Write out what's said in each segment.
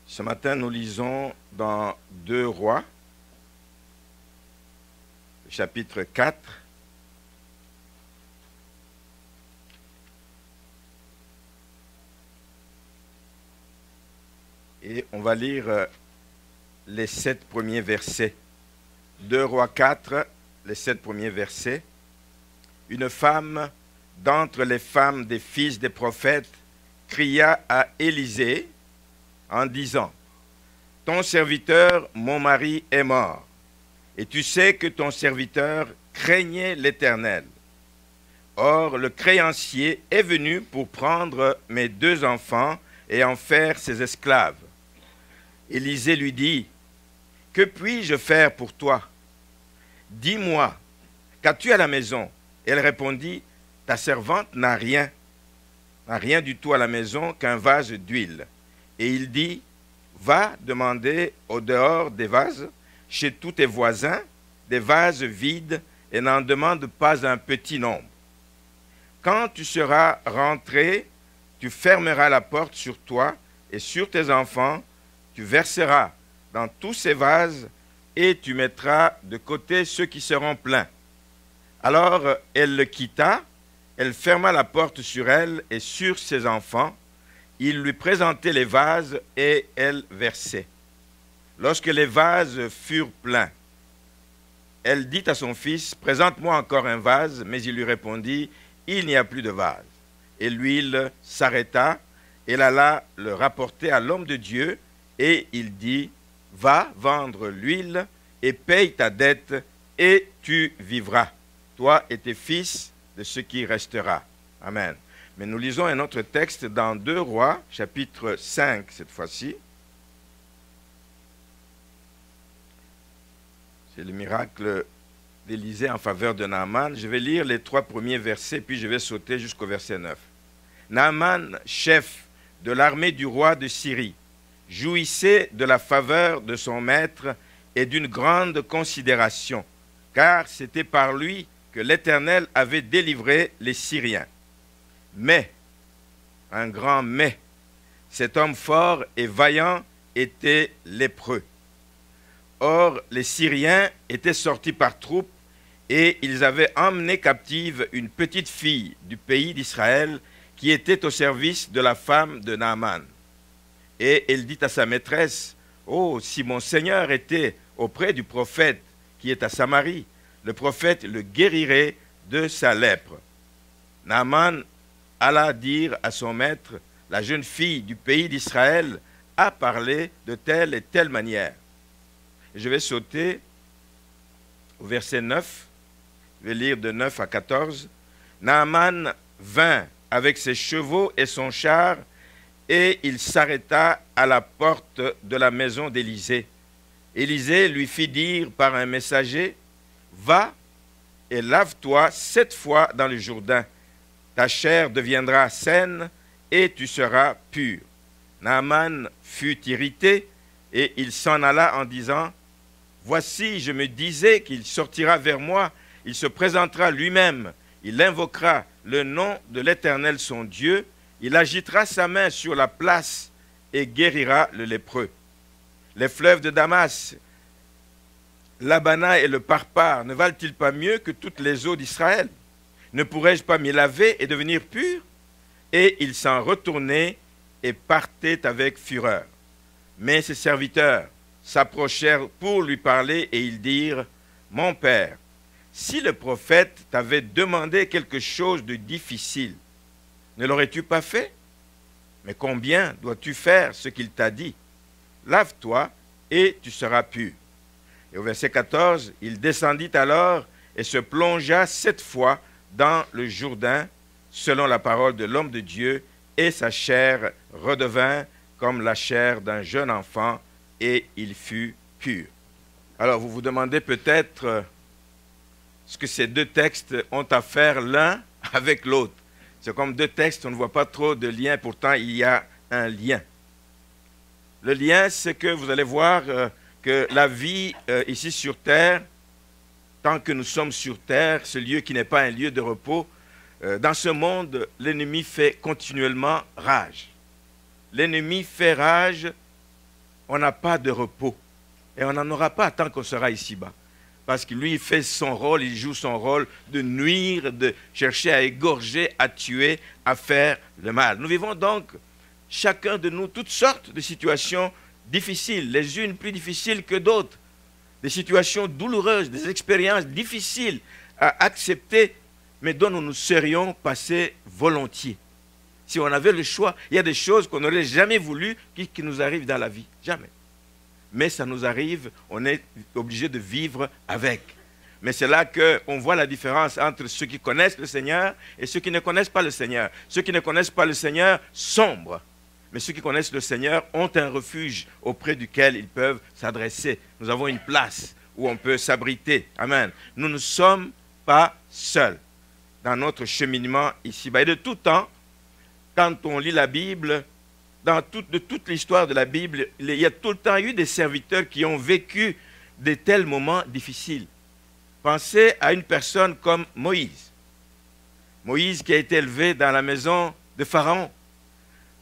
Ce matin, nous lisons dans 2 Rois, chapitre 4. Et on va lire les 7 premiers versets. 2 Rois 4, les 7 premiers versets. Une femme d'entre les femmes des fils des prophètes cria à Élisée en disant: ton serviteur, mon mari, est mort, et tu sais que ton serviteur craignait l'Éternel. Or, le créancier est venu pour prendre mes 2 enfants et en faire ses esclaves. Élisée lui dit: que puis-je faire pour toi? Dis-moi, qu'as-tu à la maison? Elle répondit: ta servante n'a rien du tout à la maison qu'un vase d'huile. Et il dit: va demander au dehors des vases, chez tous tes voisins, des vases vides, et n'en demande pas un petit nombre. Quand tu seras rentré, tu fermeras la porte sur toi et sur tes enfants, tu verseras dans tous ces vases, et tu mettras de côté ceux qui seront pleins. Alors elle le quitta, elle ferma la porte sur elle et sur ses enfants. Il lui présentait les vases et elle versait. Lorsque les vases furent pleins, elle dit à son fils: présente-moi encore un vase. Mais il lui répondit: il n'y a plus de vase. Et l'huile s'arrêta. Elle alla le rapporter à l'homme de Dieu et il dit: va vendre l'huile et paye ta dette et tu vivras, toi et tes fils, de ce qui restera. Amen. Mais nous lisons un autre texte dans 2 Rois, chapitre 5 cette fois-ci. C'est le miracle d'Élisée en faveur de Naaman. Je vais lire les 3 premiers versets, puis je vais sauter jusqu'au verset 9. Naaman, chef de l'armée du roi de Syrie, jouissait de la faveur de son maître et d'une grande considération, car c'était par lui que l'Éternel avait délivré les Syriens. Mais, un grand mais, cet homme fort et vaillant était lépreux. Or, les Syriens étaient sortis par troupes et ils avaient emmené captive une petite fille du pays d'Israël qui était au service de la femme de Naaman. Et elle dit à sa maîtresse: oh, si mon Seigneur était auprès du prophète qui est à Samarie, le prophète le guérirait de sa lèpre. Naaman alla dire à son maître: la jeune fille du pays d'Israël a parlé de telle et telle manière. Et je vais sauter au verset 9, je vais lire de 9 à 14. Naaman vint avec ses chevaux et son char, et il s'arrêta à la porte de la maison d'Élisée. Élisée lui fit dire par un messager: va et lave-toi 7 fois dans le Jourdain. Ta chair deviendra saine et tu seras pur. Naaman fut irrité et il s'en alla en disant: voici, je me disais qu'il sortira vers moi, il se présentera lui-même, il invoquera le nom de l'Éternel son Dieu, il agitera sa main sur la place et guérira le lépreux. Les fleuves de Damas, l'Abana et le Parpar ne valent-ils pas mieux que toutes les eaux d'Israël? Ne pourrais-je pas m'y laver et devenir pur? Et il s'en retournait et partait avec fureur. Mais ses serviteurs s'approchèrent pour lui parler et ils dirent: mon père, si le prophète t'avait demandé quelque chose de difficile, ne l'aurais-tu pas fait? Mais combien dois-tu faire ce qu'il t'a dit? Lave-toi et tu seras pur. Et au verset 14, il descendit alors et se plongea 7 fois dans le Jourdain, selon la parole de l'homme de Dieu, et sa chair redevint comme la chair d'un jeune enfant, et il fut pur. Alors vous vous demandez peut-être ce que ces 2 textes ont à faire l'un avec l'autre. C'est comme 2 textes, on ne voit pas trop de lien, pourtant il y a un lien. Le lien, c'est que vous allez voir que la vie ici sur terre, tant que nous sommes sur terre, ce lieu qui n'est pas un lieu de repos, dans ce monde, l'ennemi fait continuellement rage. L'ennemi fait rage on n'a pas de repos. Et on n'en aura pas tant qu'on sera ici-bas. Parce que lui, il fait son rôle, il joue son rôle de nuire, de chercher à égorger, à tuer, à faire le mal. Nous vivons donc, chacun de nous, toutes sortes de situations difficiles, les unes plus difficiles que d'autres, des situations douloureuses, des expériences difficiles à accepter, mais dont nous nous serions passés volontiers. Si on avait le choix, il y a des choses qu'on n'aurait jamais voulu qui nous arrivent dans la vie. Jamais. Mais ça nous arrive, on est obligé de vivre avec. Mais c'est là qu'on voit la différence entre ceux qui connaissent le Seigneur et ceux qui ne connaissent pas le Seigneur. Ceux qui ne connaissent pas le Seigneur sombrent. Mais ceux qui connaissent le Seigneur ont un refuge auprès duquel ils peuvent s'adresser. Nous avons une place où on peut s'abriter. Amen. Nous ne sommes pas seuls dans notre cheminement ici-bas. Et de tout temps, quand on lit la Bible, de toute l'histoire de la Bible, il y a tout le temps eu des serviteurs qui ont vécu de tels moments difficiles. Pensez à une personne comme Moïse. Moïse qui a été élevé dans la maison de Pharaon.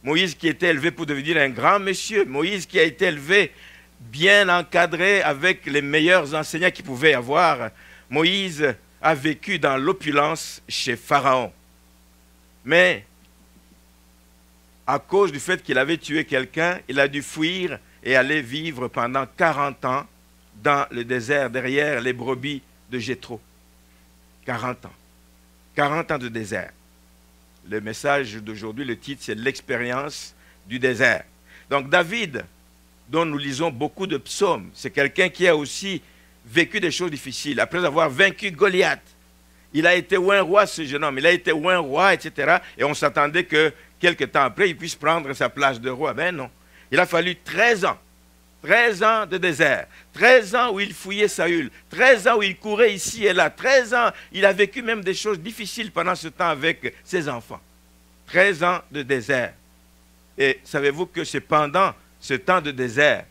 Moïse qui a été élevé pour devenir un grand monsieur. Moïse qui a été élevé bien encadré avec les meilleurs enseignants qu'il pouvait avoir. Moïse a vécu dans l'opulence chez Pharaon. Mais à cause du fait qu'il avait tué quelqu'un, il a dû fuir et aller vivre pendant 40 ans dans le désert, derrière les brebis de Jéthro. 40 ans. 40 ans de désert. Le message d'aujourd'hui, le titre, c'est l'expérience du désert. Donc David, dont nous lisons beaucoup de psaumes, c'est quelqu'un qui a aussi vécu des choses difficiles. Après avoir vaincu Goliath, il a été oint roi, ce jeune homme. Il a été oint roi, etc. Et on s'attendait que quelque temps après, il puisse prendre sa place de roi. Ben non. Il a fallu 13 ans. 13 ans de désert. 13 ans où il fouillait Saül. 13 ans où il courait ici et là. 13 ans, il a vécu même des choses difficiles pendant ce temps avec ses enfants. 13 ans de désert. Et savez-vous que c'est pendant ce temps de désert,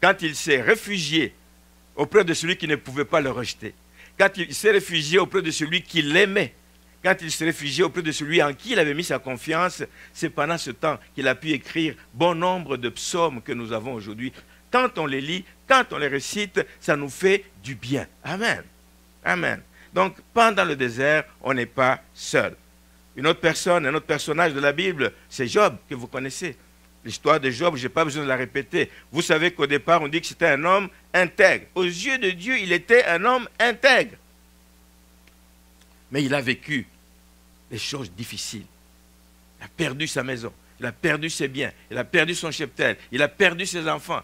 quand il s'est réfugié auprès de celui qui ne pouvait pas le rejeter, quand il s'est réfugié auprès de celui qui l'aimait, quand il s'est réfugié auprès de celui en qui il avait mis sa confiance, c'est pendant ce temps qu'il a pu écrire bon nombre de psaumes que nous avons aujourd'hui. Quand on les lit, quand on les récite, ça nous fait du bien. Amen. Amen. Donc, pendant le désert, on n'est pas seul. Une autre personne, un autre personnage de la Bible, c'est Job, que vous connaissez. L'histoire de Job, je n'ai pas besoin de la répéter. Vous savez qu'au départ, on dit que c'était un homme intègre. Aux yeux de Dieu, il était un homme intègre. Mais il a vécu des choses difficiles. Il a perdu sa maison, il a perdu ses biens, il a perdu son cheptel, il a perdu ses enfants.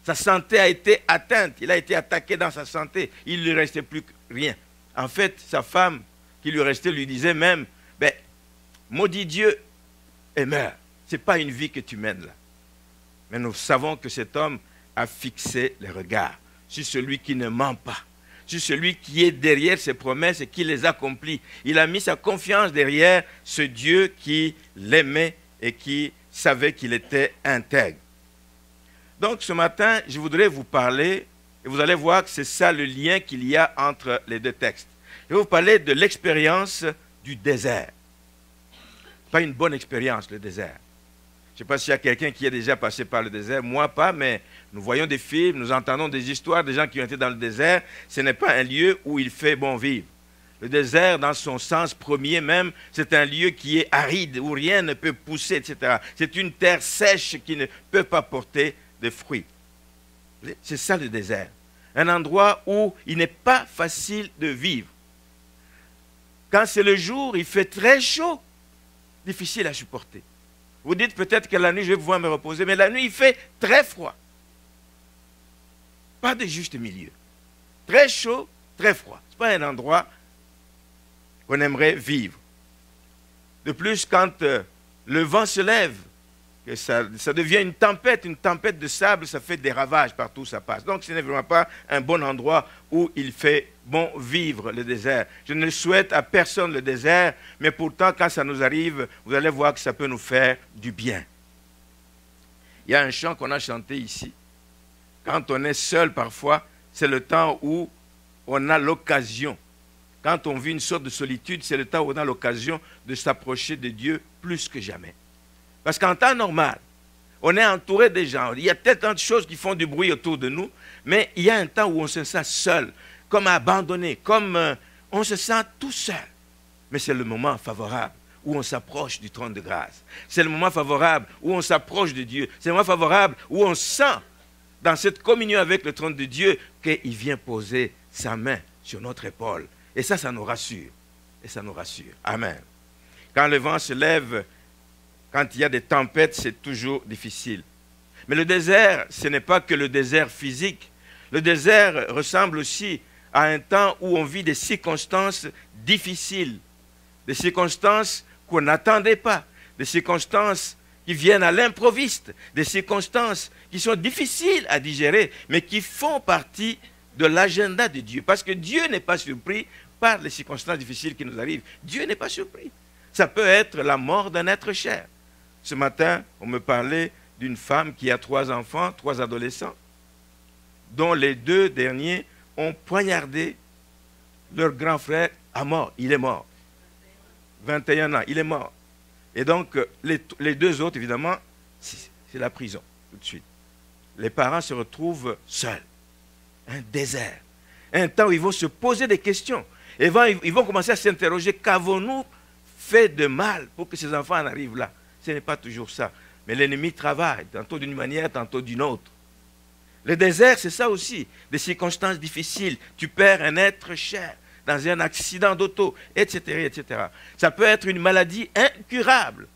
Sa santé a été atteinte, il a été attaqué dans sa santé, il ne lui restait plus rien. En fait, sa femme qui lui restait lui disait même, ben, maudit Dieu et meurs. Ce n'est pas une vie que tu mènes là. Mais nous savons que cet homme a fixé les regards sur celui qui ne ment pas, sur celui qui est derrière ses promesses et qui les accomplit. Il a mis sa confiance derrière ce Dieu qui l'aimait et qui savait qu'il était intègre. Donc ce matin, je voudrais vous parler, et vous allez voir que c'est ça le lien qu'il y a entre les deux textes. Je vais vous parler de l'expérience du désert. Pas une bonne expérience, le désert. Je ne sais pas s'il y a quelqu'un qui est déjà passé par le désert. Moi, pas, mais nous voyons des films, nous entendons des histoires des gens qui ont été dans le désert. Ce n'est pas un lieu où il fait bon vivre. Le désert, dans son sens premier même, c'est un lieu qui est aride, où rien ne peut pousser, etc. C'est une terre sèche qui ne peut pas porter de fruits. C'est ça le désert. Un endroit où il n'est pas facile de vivre. Quand c'est le jour, il fait très chaud, difficile à supporter. Vous dites peut-être que la nuit, je vais pouvoir me reposer, mais la nuit, il fait très froid. Pas de juste milieu. Très chaud, très froid. Ce n'est pas un endroit qu'on aimerait vivre. De plus, quand le vent se lève, que ça devient une tempête de sable, ça fait des ravages partout où ça passe. Donc ce n'est vraiment pas un bon endroit où il fait bon vivre le désert. Je ne souhaite à personne le désert, mais pourtant quand ça nous arrive, vous allez voir que ça peut nous faire du bien. Il y a un chant qu'on a chanté ici. Quand on est seul parfois, c'est le temps où on a l'occasion. Quand on vit une sorte de solitude, c'est le temps où on a l'occasion de s'approcher de Dieu plus que jamais. Parce qu'en temps normal, On est entouré des gens. Il y a tellement de choses qui font du bruit autour de nous, mais il y a un temps où on se sent seul, comme abandonné, comme on se sent tout seul. Mais c'est le moment favorable où on s'approche du trône de grâce. C'est le moment favorable où on s'approche de Dieu. C'est le moment favorable où on sent, dans cette communion avec le trône de Dieu, qu'il vient poser sa main sur notre épaule. Et ça nous rassure. Et ça nous rassure. Amen. Quand le vent se lève, quand il y a des tempêtes, c'est toujours difficile. Mais le désert, ce n'est pas que le désert physique. Le désert ressemble aussi à un temps où on vit des circonstances difficiles, des circonstances qu'on n'attendait pas, des circonstances qui viennent à l'improviste, des circonstances qui sont difficiles à digérer, mais qui font partie de l'agenda de Dieu. Parce que Dieu n'est pas surpris par les circonstances difficiles qui nous arrivent. Dieu n'est pas surpris. Ça peut être la mort d'un être cher. Ce matin, on me parlait d'une femme qui a 3 enfants, 3 adolescents, dont les 2 derniers ont poignardé leur grand frère à mort. Il est mort. 21 ans, il est mort. Et donc, les 2 autres, évidemment, c'est la prison, tout de suite. Les parents se retrouvent seuls. Un désert. Un temps où ils vont se poser des questions. Et ils vont commencer à s'interroger, qu'avons-nous fait de mal pour que ces enfants en arrivent là? Ce n'est pas toujours ça. Mais l'ennemi travaille, tantôt d'une manière, tantôt d'une autre. Le désert, c'est ça aussi. Des circonstances difficiles. Tu perds un être cher dans un accident d'auto, etc., etc. Ça peut être une maladie incurable.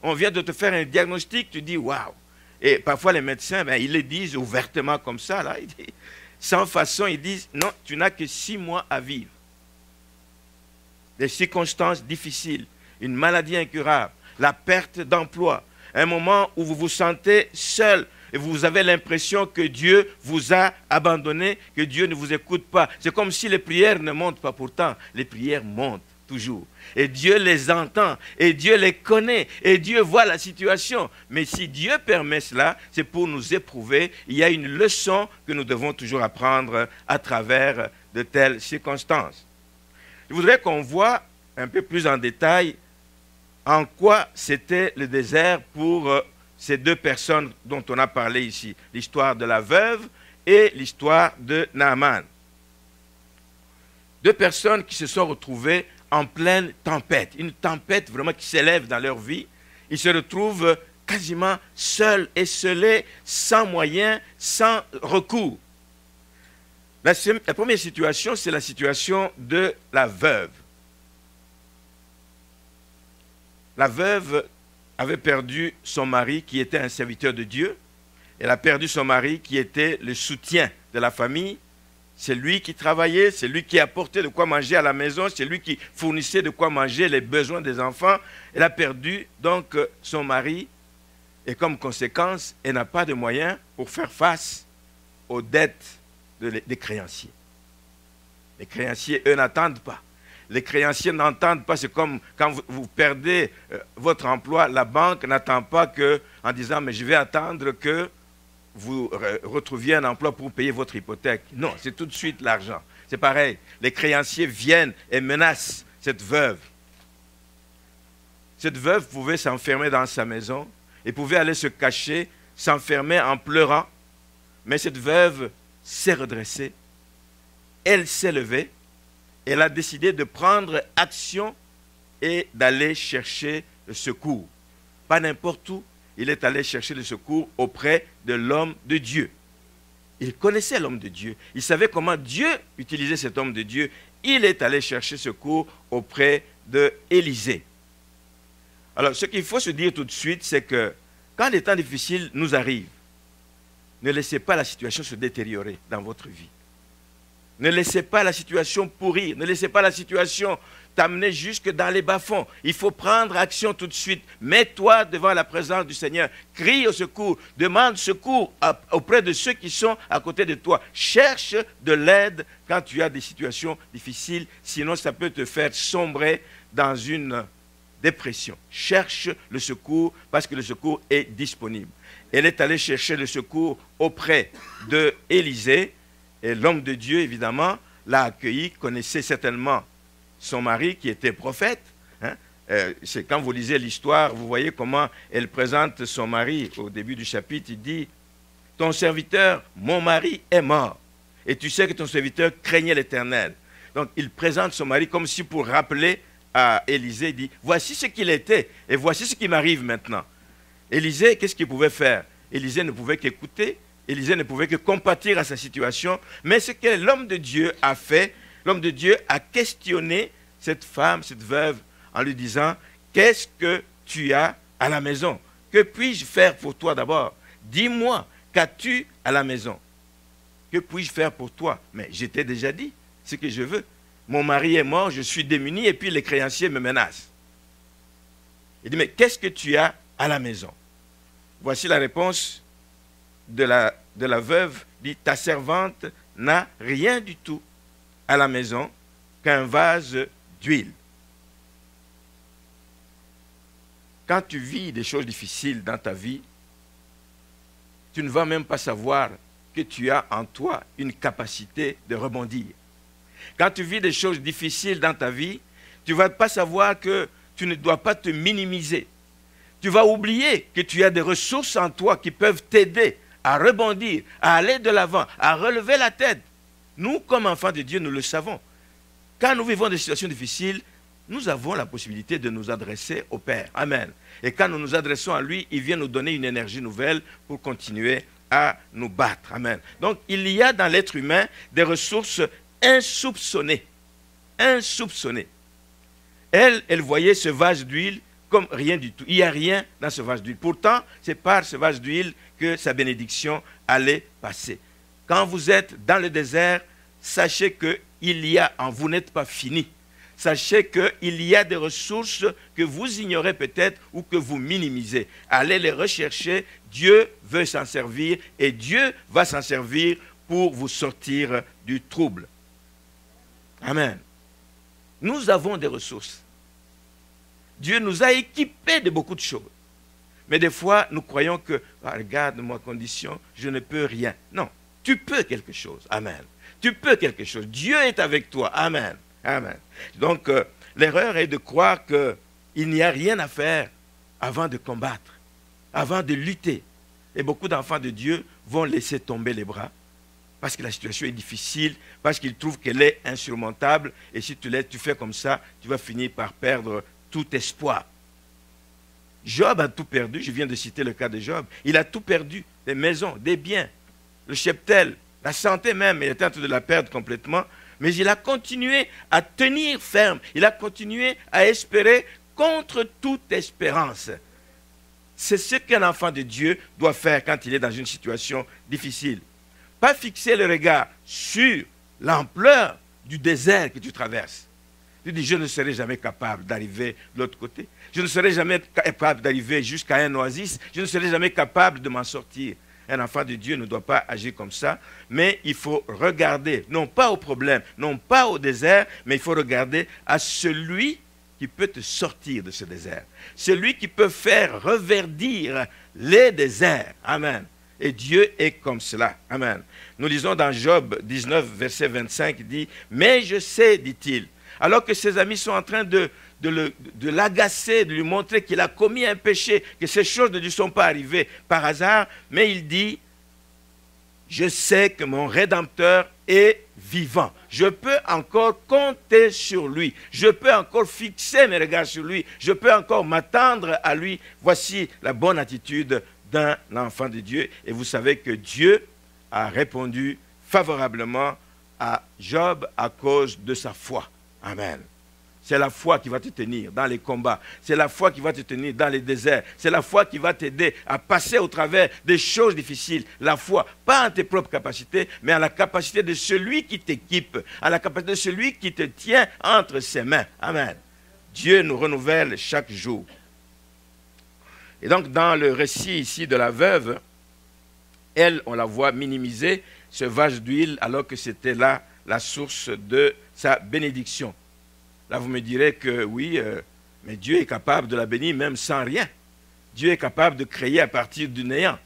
On vient de te faire un diagnostic, tu dis waouh. Et parfois les médecins, ils le disent ouvertement comme ça, là, sans façon, ils disent non, tu n'as que 6 mois à vivre. Des circonstances difficiles, une maladie incurable, la perte d'emploi, un moment où vous vous sentez seul et vous avez l'impression que Dieu vous a abandonné, que Dieu ne vous écoute pas. C'est comme si les prières ne montent pas. Pourtant, les prières montent toujours. Et Dieu les entend, et Dieu les connaît, et Dieu voit la situation. Mais si Dieu permet cela, c'est pour nous éprouver. Il y a une leçon que nous devons toujours apprendre à travers de telles circonstances. Je voudrais qu'on voit un peu plus en détail en quoi c'était le désert pour ces 2 personnes dont on a parlé ici. L'histoire de la veuve et l'histoire de Naaman. 2 personnes qui se sont retrouvées en pleine tempête. Une tempête vraiment qui s'élève dans leur vie. Ils se retrouvent quasiment seuls, esselés, sans moyens, sans recours. La première situation, c'est la situation de la veuve. La veuve avait perdu son mari qui était un serviteur de Dieu. Elle a perdu son mari qui était le soutien de la famille. C'est lui qui travaillait, c'est lui qui apportait de quoi manger à la maison, c'est lui qui fournissait de quoi manger les besoins des enfants. Elle a perdu donc son mari et comme conséquence, elle n'a pas de moyens pour faire face aux dettes des créanciers. Les créanciers, eux, n'attendent pas. Les créanciers n'entendent pas. C'est comme quand vous perdez votre emploi, la banque n'attend pas en disant « mais je vais attendre que vous retrouviez un emploi pour payer votre hypothèque ». Non, c'est tout de suite l'argent. C'est pareil. Les créanciers viennent et menacent cette veuve. Cette veuve pouvait s'enfermer dans sa maison et pouvait aller se cacher, s'enfermer en pleurant. Mais cette veuve s'est redressée. Elle s'est levée. Elle a décidé de prendre action et d'aller chercher le secours. Pas n'importe où, il est allé chercher le secours auprès de l'homme de Dieu. Il connaissait l'homme de Dieu. Il savait comment Dieu utilisait cet homme de Dieu. Il est allé chercher secours auprès d'Élisée. Alors, ce qu'il faut se dire tout de suite, c'est que quand les temps difficiles nous arrivent, ne laissez pas la situation se détériorer dans votre vie. Ne laissez pas la situation pourrir. Ne laissez pas la situation t'amener jusque dans les bas-fonds. Il faut prendre action tout de suite. Mets-toi devant la présence du Seigneur. Crie au secours. Demande secours auprès de ceux qui sont à côté de toi. Cherche de l'aide quand tu as des situations difficiles. Sinon, ça peut te faire sombrer dans une dépression. Cherche le secours parce que le secours est disponible. Elle est allée chercher le secours auprès d'Élisée. Et l'homme de Dieu, évidemment, l'a accueilli, connaissait certainement son mari qui était prophète. C'est quand vous lisez l'histoire, vous voyez comment elle présente son mari. Au début du chapitre, il dit, « Ton serviteur, mon mari, est mort. Et tu sais que ton serviteur craignait l'Éternel. » Donc, il présente son mari comme si pour rappeler à Élisée, il dit, « Voici ce qu'il était et voici ce qui m'arrive maintenant. » Élisée, qu'est-ce qu'il pouvait faire? Élisée ne pouvait qu'écouter, Élisée ne pouvait que compatir à sa situation, mais ce que l'homme de Dieu a fait, l'homme de Dieu a questionné cette femme, cette veuve, en lui disant, « Qu'est-ce que tu as à la maison? Que puis-je faire pour toi d'abord? Dis-moi, qu'as-tu à la maison? Que puis-je faire pour toi? » Mais je t'ai déjà dit ce que je veux. Mon mari est mort, je suis démuni et puis les créanciers me menacent. Il dit, « Mais qu'est-ce que tu as à la maison? » Voici la réponse de la veuve, dit, « Ta servante n'a rien du tout à la maison qu'un vase d'huile. » Quand tu vis des choses difficiles dans ta vie, tu ne vas même pas savoir que tu as en toi une capacité de rebondir. Quand tu vis des choses difficiles dans ta vie, tu ne vas pas savoir que tu ne dois pas te minimiser. Tu vas oublier que tu as des ressources en toi qui peuvent t'aider à rebondir, à aller de l'avant, à relever la tête. Nous, comme enfants de Dieu, nous le savons. Quand nous vivons des situations difficiles, nous avons la possibilité de nous adresser au Père. Amen. Et quand nous nous adressons à lui, il vient nous donner une énergie nouvelle pour continuer à nous battre. Amen. Donc, il y a dans l'être humain des ressources insoupçonnées. Insoupçonnées. Elle voyait ce vase d'huile comme rien du tout. Il n'y a rien dans ce vase d'huile. Pourtant, c'est par ce vase d'huile que sa bénédiction allait passer. Quand vous êtes dans le désert, sachez qu'il y a en vous, n'êtes pas fini. Sachez qu'il y a des ressources que vous ignorez peut-être ou que vous minimisez. Allez les rechercher. Dieu veut s'en servir et Dieu va s'en servir pour vous sortir du trouble. Amen. Nous avons des ressources. Dieu nous a équipés de beaucoup de choses. Mais des fois, nous croyons que, regarde ma condition, je ne peux rien. Non, tu peux quelque chose. Amen. Tu peux quelque chose. Dieu est avec toi. Amen. Amen. Donc, l'erreur est de croire qu'il n'y a rien à faire avant de combattre, avant de lutter. Et beaucoup d'enfants de Dieu vont laisser tomber les bras parce que la situation est difficile, parce qu'ils trouvent qu'elle est insurmontable. Et si tu fais comme ça, tu vas finir par perdre tout espoir. Job a tout perdu. Je viens de citer le cas de Job. Il a tout perdu. Des maisons, des biens, le cheptel, la santé même. Il était en train de la perdre complètement. Mais il a continué à tenir ferme. Il a continué à espérer contre toute espérance. C'est ce qu'un enfant de Dieu doit faire quand il est dans une situation difficile. Pas fixer le regard sur l'ampleur du désert que tu traverses. Tu dis, je ne serai jamais capable d'arriver de l'autre côté. Je ne serai jamais capable d'arriver jusqu'à un oasis. Je ne serai jamais capable de m'en sortir. Un enfant de Dieu ne doit pas agir comme ça, mais il faut regarder, non pas au problème, non pas au désert, mais il faut regarder à celui qui peut te sortir de ce désert. Celui qui peut faire reverdir les déserts. Amen. Et Dieu est comme cela. Amen. Nous lisons dans Job 19, verset 25, il dit, « Mais je sais, dit-il, alors que ses amis sont en train de l'agacer, de lui montrer qu'il a commis un péché, que ces choses ne lui sont pas arrivées par hasard, mais il dit, je sais que mon Rédempteur est vivant. Je peux encore compter sur lui. Je peux encore fixer mes regards sur lui. Je peux encore m'attendre à lui. Voici la bonne attitude d'un enfant de Dieu. Et vous savez que Dieu a répondu favorablement à Job à cause de sa foi. Amen. C'est la foi qui va te tenir dans les combats. C'est la foi qui va te tenir dans les déserts. C'est la foi qui va t'aider à passer au travers des choses difficiles. La foi, pas en tes propres capacités, mais en la capacité de celui qui t'équipe, à la capacité de celui qui te tient entre ses mains. Amen. Dieu nous renouvelle chaque jour. Et donc, dans le récit ici de la veuve, elle, on la voit minimiser ce vase d'huile alors que c'était là la source de sa bénédiction. Là, vous me direz que oui, mais Dieu est capable de la bénir même sans rien. Dieu est capable de créer à partir du néant.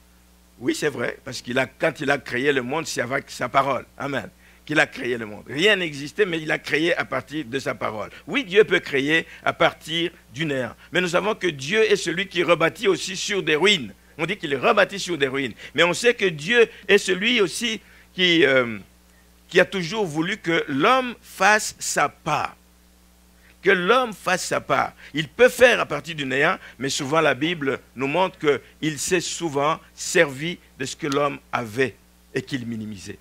Oui, c'est vrai, parce quand il a créé le monde, c'est avec sa parole. Amen. qu'il a créé le monde. Rien n'existait, mais il a créé à partir de sa parole. Oui, Dieu peut créer à partir du néant. Mais nous savons que Dieu est celui qui rebâtit aussi sur des ruines. On dit qu'il est rebâti sur des ruines. Mais on sait que Dieu est celui aussi qui a toujours voulu que l'homme fasse sa part. Que l'homme fasse sa part. Il peut faire à partir du néant, mais souvent la Bible nous montre qu'il s'est souvent servi de ce que l'homme avait et qu'il minimisait.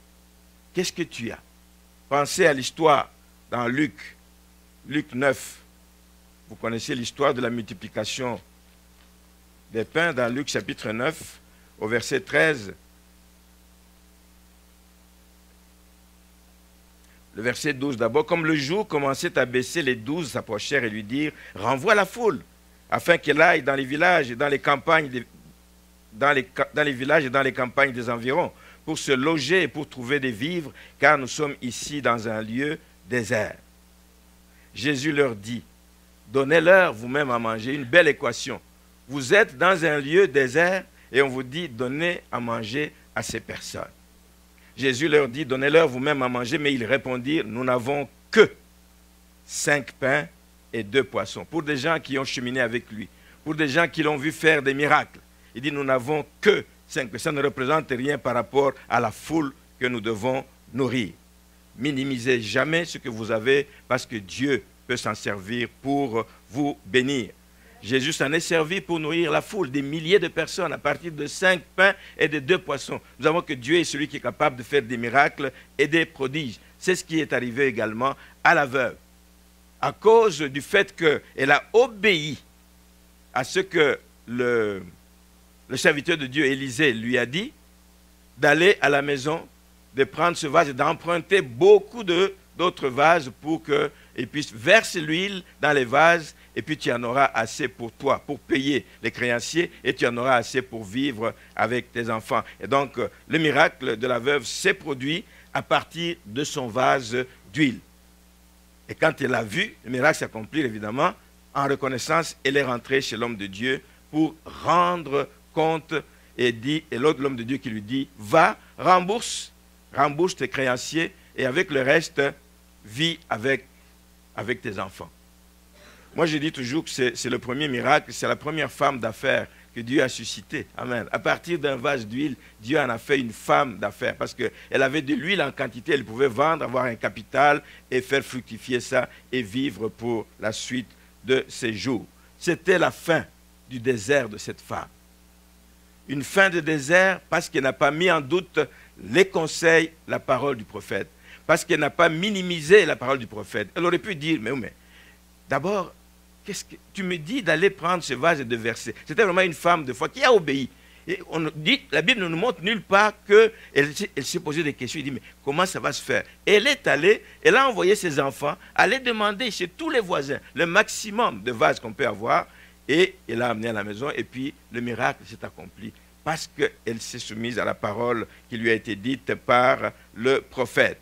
Qu'est-ce que tu as? Pensez à l'histoire dans Luc 9. Vous connaissez l'histoire de la multiplication des pains dans Luc chapitre 9, au verset 13. Le verset 12 d'abord. Comme le jour commençait à baisser, les 12 s'approchèrent et lui dirent, renvoie la foule, afin qu'elle aille dans les villages et dans les campagnes, dans les villages et dans les campagnes des environs, pour se loger et pour trouver des vivres, car nous sommes ici dans un lieu désert. Jésus leur dit, donnez-leur vous-même à manger. Une belle équation. Vous êtes dans un lieu désert et on vous dit, donnez à manger à ces personnes. Jésus leur dit, donnez-leur vous-même à manger, mais ils répondirent, nous n'avons que 5 pains et 2 poissons. Pour des gens qui ont cheminé avec lui, pour des gens qui l'ont vu faire des miracles, il dit, nous n'avons que 5 pains. Ça ne représente rien par rapport à la foule que nous devons nourrir. Minimisez jamais ce que vous avez parce que Dieu peut s'en servir pour vous bénir. Jésus s'en est servi pour nourrir la foule, des milliers de personnes à partir de 5 pains et de 2 poissons. Nous savons que Dieu est celui qui est capable de faire des miracles et des prodiges. C'est ce qui est arrivé également à la veuve. À cause du fait qu'elle a obéi à ce que le serviteur de Dieu, Élisée, lui a dit, d'aller à la maison, de prendre ce vase et d'emprunter beaucoup d'autres vases pour qu'il puisse verser l'huile dans les vases et puis tu en auras assez pour toi, pour payer les créanciers et tu en auras assez pour vivre avec tes enfants. Et donc, le miracle de la veuve s'est produit à partir de son vase d'huile. Et quand elle a vu le miracle s'accomplir, évidemment, en reconnaissance, elle est rentrée chez l'homme de Dieu pour rendre compte et l'homme de Dieu qui lui dit, va, rembourse tes créanciers et avec le reste, vis avec tes enfants. Moi, je dis toujours que c'est le premier miracle, c'est la première femme d'affaires que Dieu a suscitée. Amen. À partir d'un vase d'huile, Dieu en a fait une femme d'affaires parce qu'elle avait de l'huile en quantité, elle pouvait vendre, avoir un capital et faire fructifier ça et vivre pour la suite de ses jours. C'était la fin du désert de cette femme. Une fin de désert parce qu'elle n'a pas mis en doute les conseils, la parole du prophète. Parce qu'elle n'a pas minimisé la parole du prophète. Elle aurait pu dire, mais d'abord, qu'est-ce que tu me dis d'aller prendre ce vase et de verser? C'était vraiment une femme de foi qui a obéi. Et on dit, la Bible ne nous montre nulle part qu'elle s'est posé des questions. Elle dit, mais comment ça va se faire? Et elle est allée, elle a envoyé ses enfants aller demander chez tous les voisins le maximum de vases qu'on peut avoir. Et elle l'a amené à la maison et puis le miracle s'est accompli parce qu'elle s'est soumise à la parole qui lui a été dite par le prophète.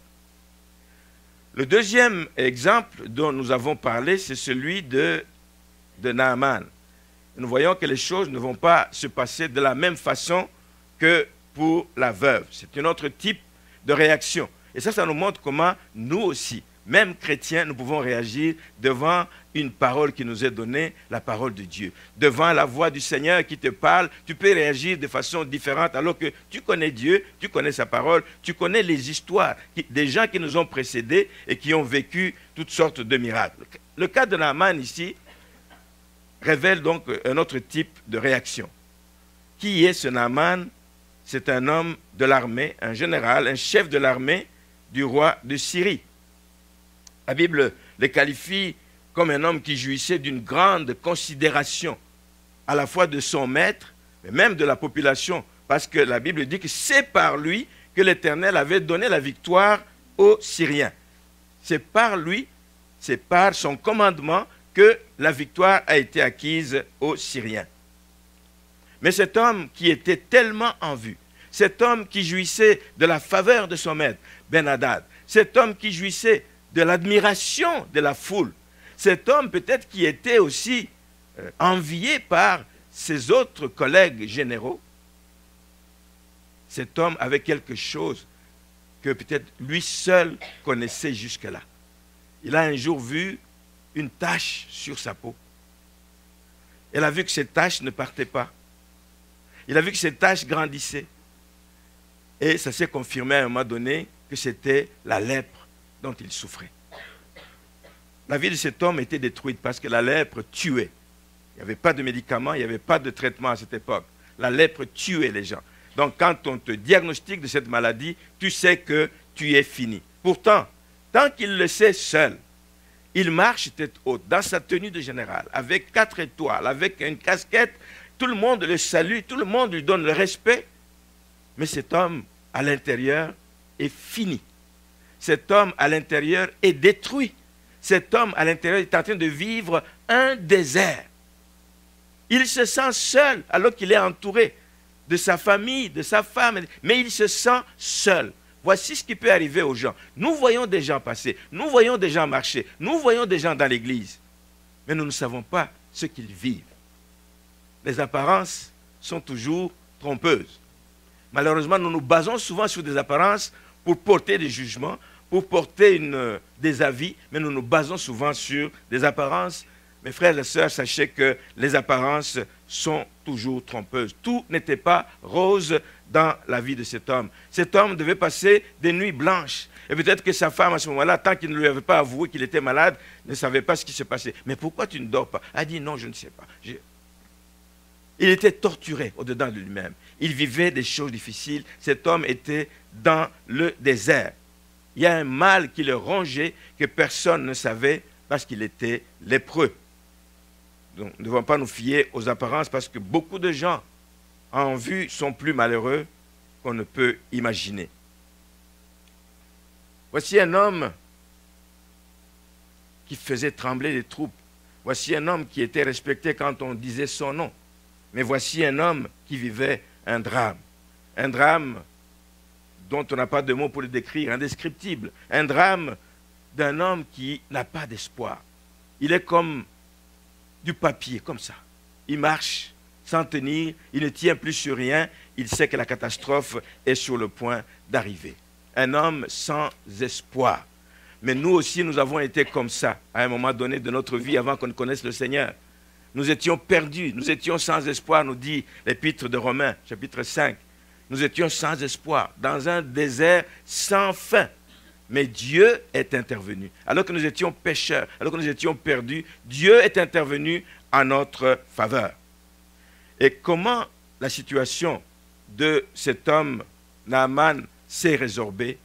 Le deuxième exemple dont nous avons parlé, c'est celui de Naaman. Nous voyons que les choses ne vont pas se passer de la même façon que pour la veuve. C'est un autre type de réaction. Et ça nous montre comment nous aussi, même chrétiens, nous pouvons réagir devant une parole qui nous est donnée, la parole de Dieu. Devant la voix du Seigneur qui te parle, tu peux réagir de façon différente alors que tu connais Dieu, tu connais sa parole, tu connais les histoires des gens qui nous ont précédés et qui ont vécu toutes sortes de miracles. Le cas de Naaman ici révèle donc un autre type de réaction. Qui est ce Naaman? C'est un homme de l'armée, un général, un chef de l'armée du roi de Syrie. La Bible le qualifie comme un homme qui jouissait d'une grande considération à la fois de son maître, mais même de la population, parce que la Bible dit que c'est par lui que l'Éternel avait donné la victoire aux Syriens. C'est par lui, c'est par son commandement que la victoire a été acquise aux Syriens. Mais cet homme qui était tellement en vue, cet homme qui jouissait de la faveur de son maître, Ben-Hadad, cet homme qui jouissait de l'admiration de la foule, cet homme peut-être qui était aussi envié par ses autres collègues généraux, cet homme avait quelque chose que peut-être lui seul connaissait jusque-là. Il a un jour vu une tache sur sa peau. Elle a vu que cette tache ne partait pas. Il a vu que cette tache grandissait. Et ça s'est confirmé à un moment donné que c'était la lèpre dont il souffrait. La vie de cet homme était détruite parce que la lèpre tuait. Il n'y avait pas de médicaments, il n'y avait pas de traitement à cette époque. La lèpre tuait les gens. Donc quand on te diagnostique de cette maladie, tu sais que tu es fini. Pourtant, tant qu'il le sait seul, il marche tête haute, dans sa tenue de général, avec 4 étoiles, avec une casquette, tout le monde le salue, tout le monde lui donne le respect. Mais cet homme, à l'intérieur, est fini. Cet homme, à l'intérieur, est détruit. Cet homme, à l'intérieur, est en train de vivre un désert. Il se sent seul, alors qu'il est entouré de sa famille, de sa femme, mais il se sent seul. Voici ce qui peut arriver aux gens. Nous voyons des gens passer, nous voyons des gens marcher, nous voyons des gens dans l'église, mais nous ne savons pas ce qu'ils vivent. Les apparences sont toujours trompeuses. Malheureusement, nous nous basons souvent sur des apparences pour porter des jugements, pour porter des avis, mais nous nous basons souvent sur des apparences. Mes frères et sœurs, sachez que les apparences sont toujours trompeuses. Tout n'était pas rose dans la vie de cet homme. Cet homme devait passer des nuits blanches. Et peut-être que sa femme, à ce moment-là, tant qu'il ne lui avait pas avoué qu'il était malade, ne savait pas ce qui se passait. Mais pourquoi tu ne dors pas? Elle a dit non, je ne sais pas. Il était torturé au-dedans de lui-même. Il vivait des choses difficiles. Cet homme était dans le désert. Il y a un mal qui le rongeait que personne ne savait parce qu'il était lépreux. Donc, nous ne devons pas nous fier aux apparences parce que beaucoup de gens en vue sont plus malheureux qu'on ne peut imaginer. Voici un homme qui faisait trembler les troupes. Voici un homme qui était respecté quand on disait son nom. Mais voici un homme qui vivait un drame dont on n'a pas de mots pour le décrire, indescriptible. Un drame d'un homme qui n'a pas d'espoir. Il est comme du papier, comme ça. Il marche sans tenir, il ne tient plus sur rien, il sait que la catastrophe est sur le point d'arriver. Un homme sans espoir. Mais nous aussi, nous avons été comme ça à un moment donné de notre vie avant qu'on ne connaisse le Seigneur. Nous étions perdus, nous étions sans espoir, nous dit l'épître de Romains, chapitre 5. Nous étions sans espoir, dans un désert sans fin. Mais Dieu est intervenu. Alors que nous étions pécheurs, alors que nous étions perdus, Dieu est intervenu en notre faveur. Et comment la situation de cet homme, Naaman, s'est résorbée?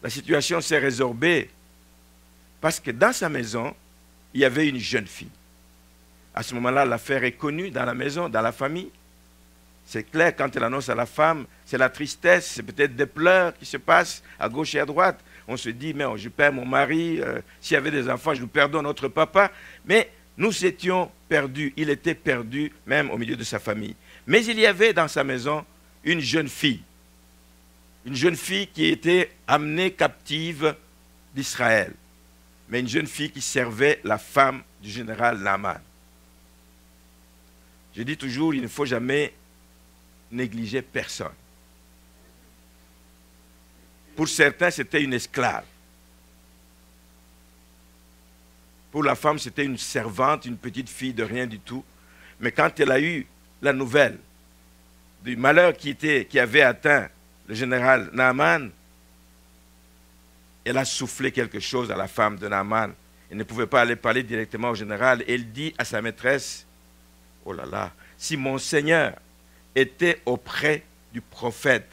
La situation s'est résorbée parce que dans sa maison, il y avait une jeune fille. À ce moment-là, l'affaire est connue dans la maison, dans la famille. C'est clair, quand elle annonce à la femme, c'est la tristesse, c'est peut-être des pleurs qui se passent à gauche et à droite. On se dit, mais je perds mon mari, s'il y avait des enfants, nous perdons notre papa. Mais nous étions perdus, il était perdu même au milieu de sa famille. Mais il y avait dans sa maison une jeune fille qui était amenée captive d'Israël, mais une jeune fille qui servait la femme du général Naaman. Je dis toujours, il ne faut jamais négliger personne. Pour certains, c'était une esclave. Pour la femme, c'était une servante, une petite fille de rien du tout. Mais quand elle a eu la nouvelle du malheur qui avait atteint le général Naaman, elle a soufflé quelque chose à la femme de Naaman. Elle ne pouvait pas aller parler directement au général. Elle dit à sa maîtresse, oh là là, si mon Seigneur était auprès du prophète,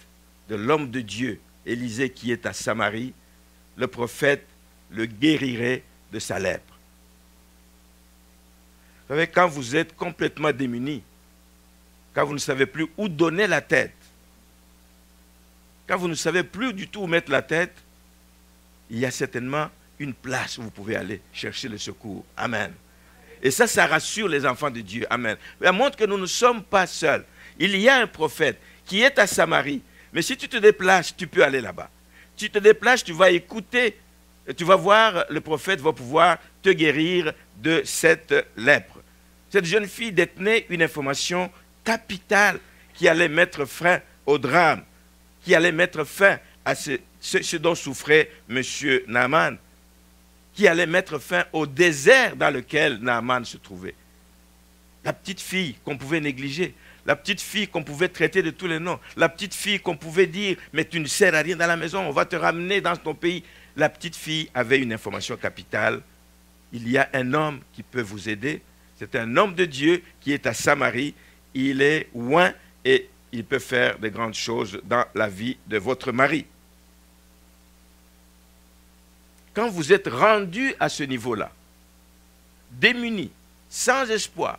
de l'homme de Dieu, Élisée qui est à Samarie, le prophète le guérirait de sa lèpre. Vous savez, quand vous êtes complètement démunis, quand vous ne savez plus où donner la tête, quand vous ne savez plus du tout où mettre la tête, il y a certainement une place où vous pouvez aller chercher le secours. Amen. Et ça rassure les enfants de Dieu. Amen. Ça montre que nous ne sommes pas seuls. Il y a un prophète qui est à Samarie. Mais si tu te déplaces, tu peux aller là-bas. Tu te déplaces, tu vas écouter, tu vas voir, le prophète va pouvoir te guérir de cette lèpre. Cette jeune fille détenait une information capitale qui allait mettre fin au drame, qui allait mettre fin à ce dont souffrait M. Naaman, qui allait mettre fin au désert dans lequel Naaman se trouvait. La petite fille qu'on pouvait négliger, la petite fille qu'on pouvait traiter de tous les noms, la petite fille qu'on pouvait dire « mais tu ne sers à rien dans la maison, on va te ramener dans ton pays ». La petite fille avait une information capitale. Il y a un homme qui peut vous aider. C'est un homme de Dieu qui est à Samarie. Il est loin et il peut faire de grandes choses dans la vie de votre mari. Quand vous êtes rendu à ce niveau-là, démuni, sans espoir,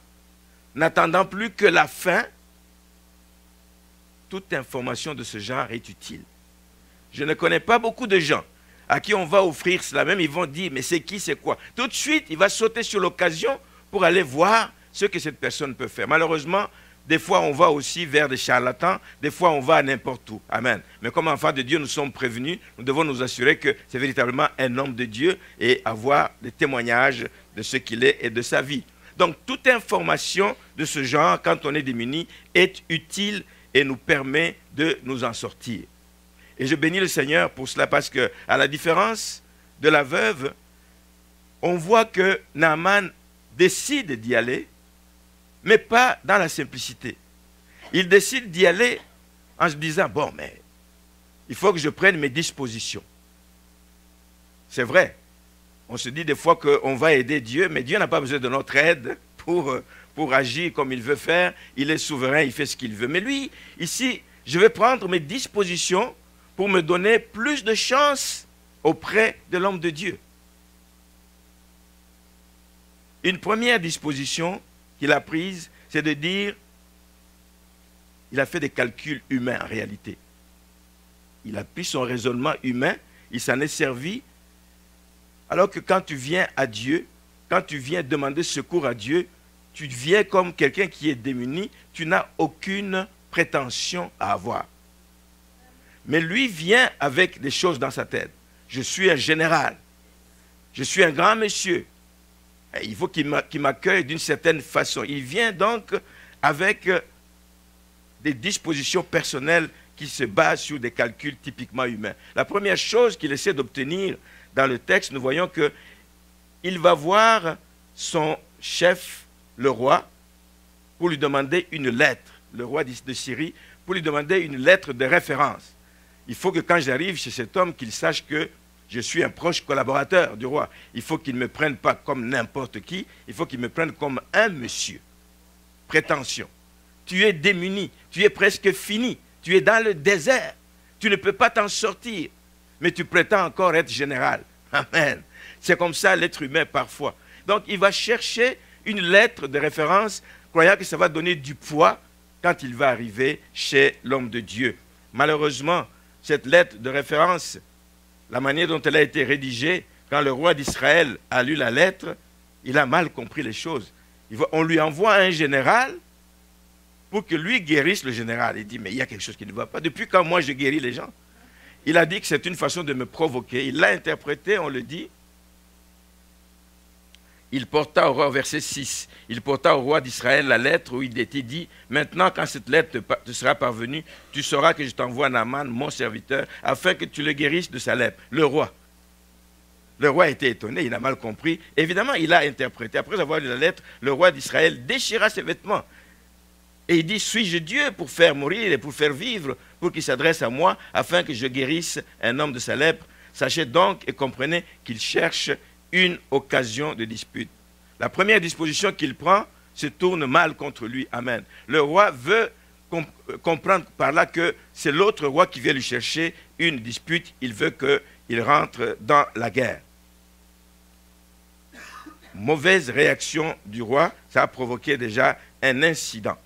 n'attendant plus que la fin, toute information de ce genre est utile. Je ne connais pas beaucoup de gens à qui on va offrir cela même, ils vont dire, mais c'est qui, c'est quoi? Tout de suite, il va sauter sur l'occasion pour aller voir ce que cette personne peut faire. Malheureusement, des fois, on va aussi vers des charlatans, des fois, on va n'importe où. Amen. Mais comme enfants de Dieu, nous sommes prévenus, nous devons nous assurer que c'est véritablement un homme de Dieu et avoir des témoignages de ce qu'il est et de sa vie. Donc, toute information de ce genre, quand on est démuni, est utile et nous permet de nous en sortir. Et je bénis le Seigneur pour cela parce que, à la différence de la veuve, on voit que Naaman décide d'y aller, mais pas dans la simplicité. Il décide d'y aller en se disant, bon, mais il faut que je prenne mes dispositions. C'est vrai. On se dit des fois qu'on va aider Dieu, mais Dieu n'a pas besoin de notre aide pour agir comme il veut faire. Il est souverain, il fait ce qu'il veut. Mais lui, ici, je vais prendre mes dispositions pour me donner plus de chance auprès de l'homme de Dieu. Une première disposition qu'il a prise, c'est de dire, il a fait des calculs humains en réalité. Il a pris son raisonnement humain, il s'en est servi, alors que quand tu viens à Dieu, quand tu viens demander secours à Dieu, tu viens comme quelqu'un qui est démuni, tu n'as aucune prétention à avoir. Mais lui vient avec des choses dans sa tête. Je suis un général. Je suis un grand monsieur. Il faut qu'il m'accueille d'une certaine façon. Il vient donc avec des dispositions personnelles qui se basent sur des calculs typiquement humains. La première chose qu'il essaie d'obtenir dans le texte, nous voyons qu'il va voir son chef, le roi, pour lui demander une lettre, le roi de Syrie, pour lui demander une lettre de référence. Il faut que quand j'arrive chez cet homme, qu'il sache que je suis un proche collaborateur du roi. Il faut qu'il ne me prenne pas comme n'importe qui, il faut qu'il me prenne comme un monsieur. Prétention. Tu es démuni, tu es presque fini, tu es dans le désert, tu ne peux pas t'en sortir, mais tu prétends encore être général. Amen. C'est comme ça l'être humain parfois. Donc il va chercher une lettre de référence, croyant que ça va donner du poids quand il va arriver chez l'homme de Dieu. Malheureusement, cette lettre de référence, la manière dont elle a été rédigée, quand le roi d'Israël a lu la lettre, il a mal compris les choses. On lui envoie un général pour que lui guérisse le général. Il dit, mais il y a quelque chose qui ne va pas. Depuis quand moi je guéris les gens? Il a dit que c'est une façon de me provoquer. Il l'a interprété, on le dit. Il porta au roi, verset 6, il porta au roi d'Israël la lettre où il était dit, maintenant quand cette lettre te sera parvenue, tu sauras que je t'envoie Naaman, mon serviteur, afin que tu le guérisses de sa lèpre. Le roi a été étonné, il a mal compris. Évidemment, il a interprété. Après avoir lu la lettre, le roi d'Israël déchira ses vêtements. Et il dit, suis-je Dieu pour faire mourir et pour faire vivre, pour qu'il s'adresse à moi, afin que je guérisse un homme de sa lèpre? Sachez donc et comprenez qu'il cherche une occasion de dispute. La première disposition qu'il prend se tourne mal contre lui. Amen. Le roi veut comprendre par là que c'est l'autre roi qui vient lui chercher une dispute. Il veut qu'il rentre dans la guerre. Mauvaise réaction du roi, ça a provoqué déjà un incident.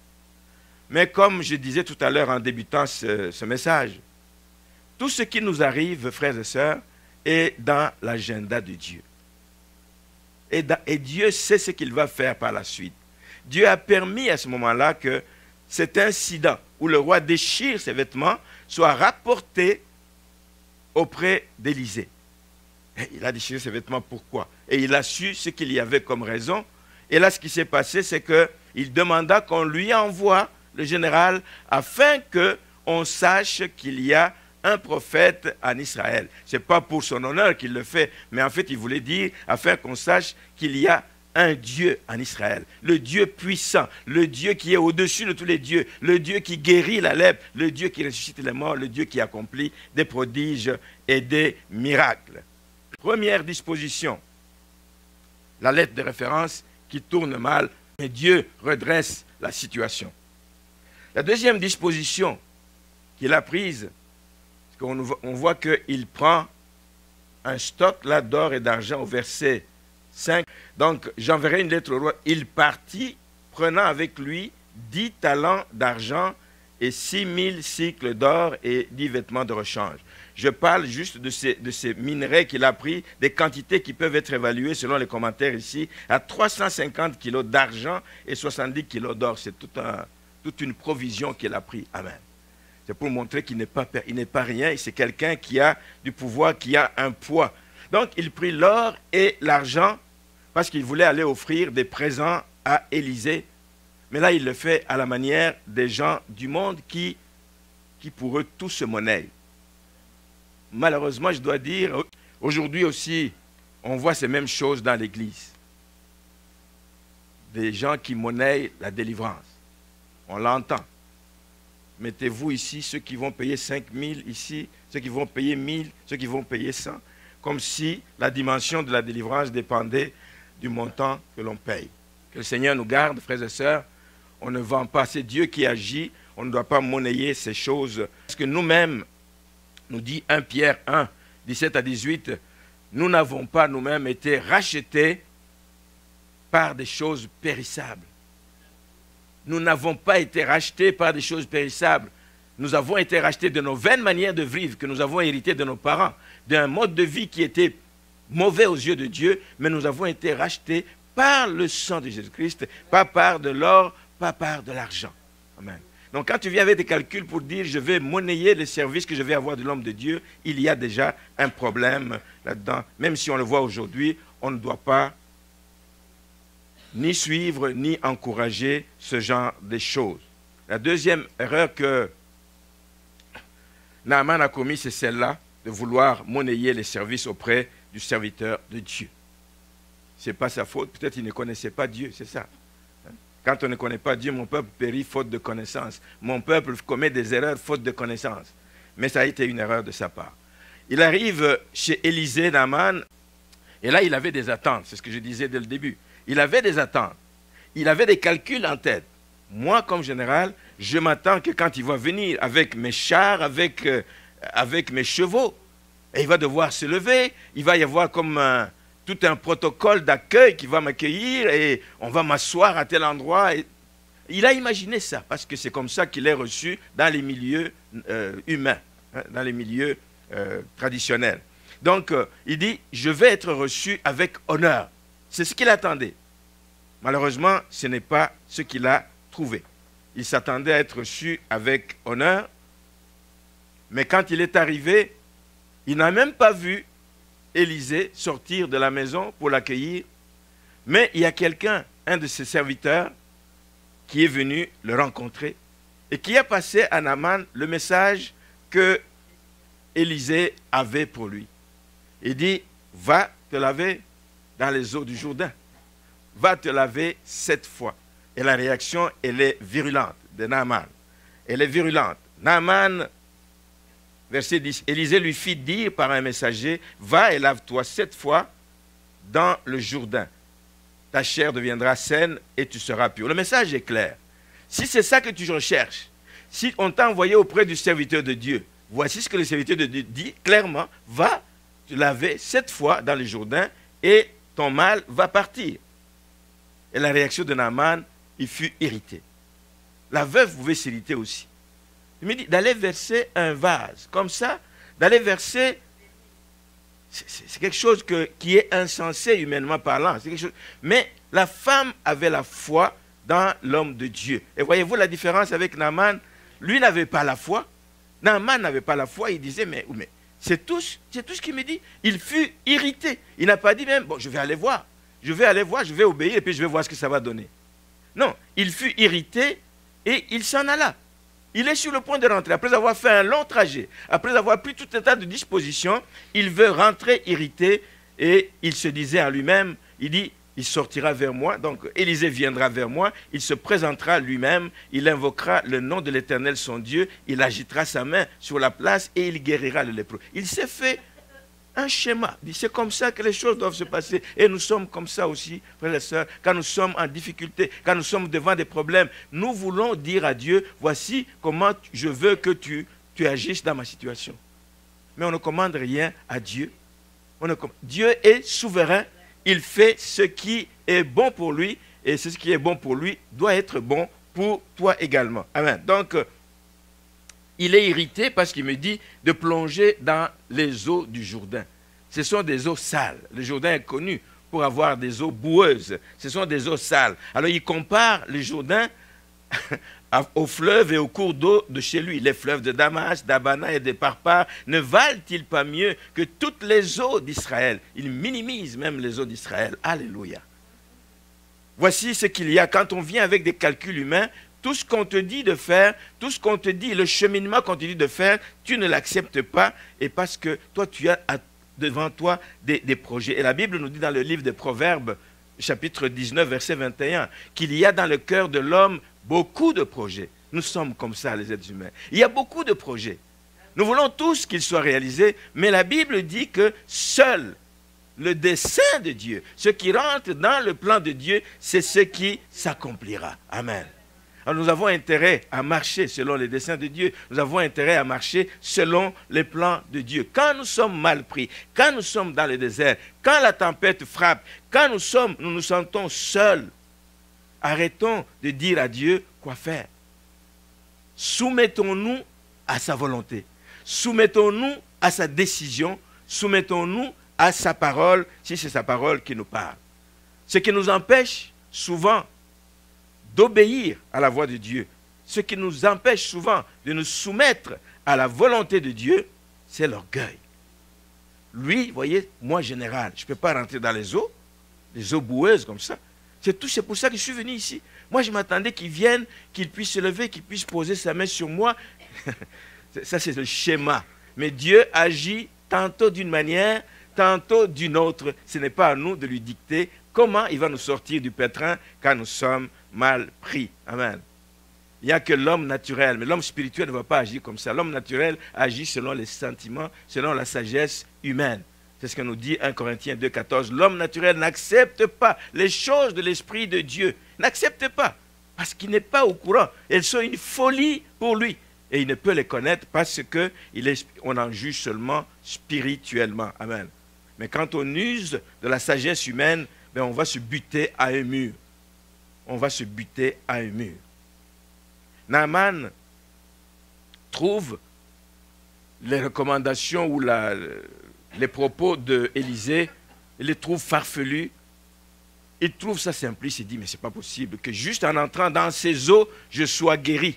Mais comme je disais tout à l'heure en débutant ce message, tout ce qui nous arrive, frères et sœurs, est dans l'agenda de Dieu. Et Dieu sait ce qu'il va faire par la suite. Dieu a permis à ce moment-là que cet incident où le roi déchire ses vêtements soit rapporté auprès d'Élisée. Il a déchiré ses vêtements, pourquoi? Et il a su ce qu'il y avait comme raison. Et là, ce qui s'est passé, c'est qu'il demanda qu'on lui envoie le général afin qu'on sache qu'il y a un prophète en Israël. Ce n'est pas pour son honneur qu'il le fait, mais en fait, il voulait dire, afin qu'on sache qu'il y a un Dieu en Israël, le Dieu puissant, le Dieu qui est au-dessus de tous les dieux, le Dieu qui guérit la lèpre, le Dieu qui ressuscite les morts, le Dieu qui accomplit des prodiges et des miracles. Première disposition, la lettre de référence qui tourne mal, mais Dieu redresse la situation. La deuxième disposition qu'il a prise, on voit qu'il prend un stock là d'or et d'argent au verset 5. Donc, j'enverrai une lettre au roi. Il partit, prenant avec lui 10 talents d'argent et 6000 cycles d'or et 10 vêtements de rechange. Je parle juste de ces minerais qu'il a pris, des quantités qui peuvent être évaluées selon les commentaires ici, à 350 kilos d'argent et 70 kilos d'or. C'est toute une provision qu'il a pris. Amen. C'est pour montrer qu'il n'est pas rien, c'est quelqu'un qui a du pouvoir, qui a un poids. Donc, il prit l'or et l'argent parce qu'il voulait aller offrir des présents à Élisée. Mais là, il le fait à la manière des gens du monde qui pour eux, tout se monnaie. Malheureusement, je dois dire, aujourd'hui aussi, on voit ces mêmes choses dans l'Église. Des gens qui monnaient la délivrance. On l'entend. Mettez-vous ici, ceux qui vont payer 5 000 ici, ceux qui vont payer 1 000, ceux qui vont payer 100, comme si la dimension de la délivrance dépendait du montant que l'on paye. Que le Seigneur nous garde, frères et sœurs. On ne vend pas, c'est Dieu qui agit, on ne doit pas monnayer ces choses. Parce que nous-mêmes, nous dit 1 Pierre 1, 17 à 18, nous n'avons pas nous-mêmes été rachetés par des choses périssables. Nous n'avons pas été rachetés par des choses périssables. Nous avons été rachetés de nos vaines manières de vivre que nous avons héritées de nos parents, d'un mode de vie qui était mauvais aux yeux de Dieu, mais nous avons été rachetés par le sang de Jésus-Christ, pas par de l'or, pas par de l'argent. Amen. Donc quand tu viens avec des calculs pour dire je vais monnayer le service que je vais avoir de l'homme de Dieu, il y a déjà un problème là-dedans. Même si on le voit aujourd'hui, on ne doit pas ni suivre, ni encourager ce genre de choses. La deuxième erreur que Naaman a commis, c'est celle-là, de vouloir monnayer les services auprès du serviteur de Dieu. Ce n'est pas sa faute, peut-être qu'il ne connaissait pas Dieu, c'est ça. Quand on ne connaît pas Dieu, mon peuple périt faute de connaissance. Mon peuple commet des erreurs faute de connaissance. Mais ça a été une erreur de sa part. Il arrive chez Élisée, Naaman, et là il avait des attentes, c'est ce que je disais dès le début. Il avait des attentes, il avait des calculs en tête. Moi, comme général, je m'attends que quand il va venir avec mes chars, avec mes chevaux, et il va devoir se lever, il va y avoir comme tout un protocole d'accueil qui va m'accueillir et on va m'asseoir à tel endroit. Et il a imaginé ça, parce que c'est comme ça qu'il est reçu dans les milieux humains, dans les milieux traditionnels. Donc, il dit, je vais être reçu avec honneur. C'est ce qu'il attendait. Malheureusement, ce n'est pas ce qu'il a trouvé. Il s'attendait à être reçu avec honneur, mais quand il est arrivé, il n'a même pas vu Élisée sortir de la maison pour l'accueillir, mais il y a quelqu'un, un de ses serviteurs, qui est venu le rencontrer et qui a passé à Naaman le message que Élisée avait pour lui. Il dit, va te laver dans les eaux du Jourdain. Va te laver 7 fois. Et la réaction, elle est virulente de Naaman. Elle est virulente. Naaman, verset 10, Élisée lui fit dire par un messager, va et lave-toi 7 fois dans le Jourdain. Ta chair deviendra saine et tu seras pur. Le message est clair. Si c'est ça que tu recherches, si on t'a envoyé auprès du serviteur de Dieu, voici ce que le serviteur de Dieu dit clairement, va te laver 7 fois dans le Jourdain et ton mal va partir. Et la réaction de Naaman, il fut irrité. La veuve pouvait s'irriter aussi. Il me dit d'aller verser un vase, comme ça, d'aller verser, c'est quelque chose qui est insensé humainement parlant. Mais la femme avait la foi dans l'homme de Dieu. Et voyez-vous la différence avec Naaman? Lui n'avait pas la foi. Naaman n'avait pas la foi. Il disait, mais c'est tout ce qu'il me dit. Il fut irrité. Il n'a pas dit même, bon, je vais aller voir, je vais obéir et puis je vais voir ce que ça va donner. Non, il fut irrité et il s'en alla. Il est sur le point de rentrer. Après avoir fait un long trajet, après avoir pris tout un tas de dispositions, il veut rentrer irrité et il se disait en lui-même, il dit, il sortira vers moi. Donc Élisée viendra vers moi, il se présentera lui-même, il invoquera le nom de l'Éternel son Dieu, il agitera sa main sur la place et il guérira le lépreux. Il s'est fait un schéma. C'est comme ça que les choses doivent se passer. Et nous sommes comme ça aussi, frères et sœurs, quand nous sommes en difficulté, quand nous sommes devant des problèmes, nous voulons dire à Dieu, voici comment je veux que tu agisses dans ma situation. Mais on ne commande rien à Dieu. Dieu est souverain, il fait ce qui est bon pour lui, et ce qui est bon pour lui doit être bon pour toi également. Amen. Donc, il est irrité parce qu'il me dit de plonger dans les eaux du Jourdain. Ce sont des eaux sales. Le Jourdain est connu pour avoir des eaux boueuses. Ce sont des eaux sales. Alors il compare le Jourdain aux fleuves et aux cours d'eau de chez lui. Les fleuves de Damas, d'Abana et de Parpar ne valent-ils pas mieux que toutes les eaux d'Israël? Il minimise même les eaux d'Israël. Alléluia. Voici ce qu'il y a quand on vient avec des calculs humains. Tout ce qu'on te dit de faire, tout ce qu'on te dit, le cheminement qu'on te dit de faire, tu ne l'acceptes pas, et parce que toi, tu as devant toi des projets. Et la Bible nous dit dans le livre des Proverbes, chapitre 19, verset 21, qu'il y a dans le cœur de l'homme beaucoup de projets. Nous sommes comme ça, les êtres humains. Il y a beaucoup de projets. Nous voulons tous qu'ils soient réalisés, mais la Bible dit que seul le dessein de Dieu, ce qui rentre dans le plan de Dieu, c'est ce qui s'accomplira. Amen. Alors nous avons intérêt à marcher selon les desseins de Dieu. Nous avons intérêt à marcher selon les plans de Dieu. Quand nous sommes mal pris, quand nous sommes dans le désert, quand la tempête frappe, quand nous nous sentons seuls, arrêtons de dire à Dieu quoi faire. Soumettons-nous à sa volonté. Soumettons-nous à sa décision. Soumettons-nous à sa parole, si c'est sa parole qui nous parle. Ce qui nous empêche souvent d'obéir à la voix de Dieu, ce qui nous empêche souvent de nous soumettre à la volonté de Dieu, c'est l'orgueil. Lui, voyez, moi général, je ne peux pas rentrer dans les eaux boueuses comme ça. C'est pour ça que je suis venu ici. Moi, je m'attendais qu'il vienne, qu'il puisse se lever, qu'il puisse poser sa main sur moi. Ça, c'est le schéma. Mais Dieu agit tantôt d'une manière, tantôt d'une autre. Ce n'est pas à nous de lui dicter comment il va nous sortir du pétrin quand nous sommes mal pris. Amen. Il n'y a que l'homme naturel, mais l'homme spirituel ne va pas agir comme ça. L'homme naturel agit selon les sentiments, selon la sagesse humaine. C'est ce que nous dit 1 Corinthiens 2,14. L'homme naturel n'accepte pas les choses de l'Esprit de Dieu. N'accepte pas, parce qu'il n'est pas au courant. Elles sont une folie pour lui. Et il ne peut les connaître parce qu'on en juge seulement spirituellement. Amen. Mais quand on use de la sagesse humaine, ben on va se buter à un mur. On va se buter à un mur. Naaman trouve les recommandations ou les propos d'Élisée, il les trouve farfelus. Il trouve ça simpliste, il dit, mais ce n'est pas possible que juste en entrant dans ces eaux, je sois guéri.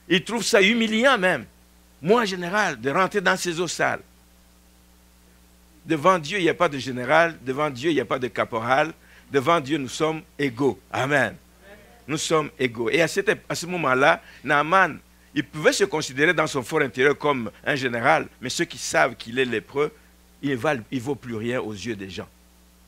Il trouve ça humiliant même, moi en général, de rentrer dans ces eaux sales. Devant Dieu, il n'y a pas de général, devant Dieu, il n'y a pas de caporal, devant Dieu, nous sommes égaux. Amen. Nous sommes égaux. Et à ce moment-là, Naaman, il pouvait se considérer dans son fort intérieur comme un général, mais ceux qui savent qu'il est lépreux, il ne vaut plus rien aux yeux des gens.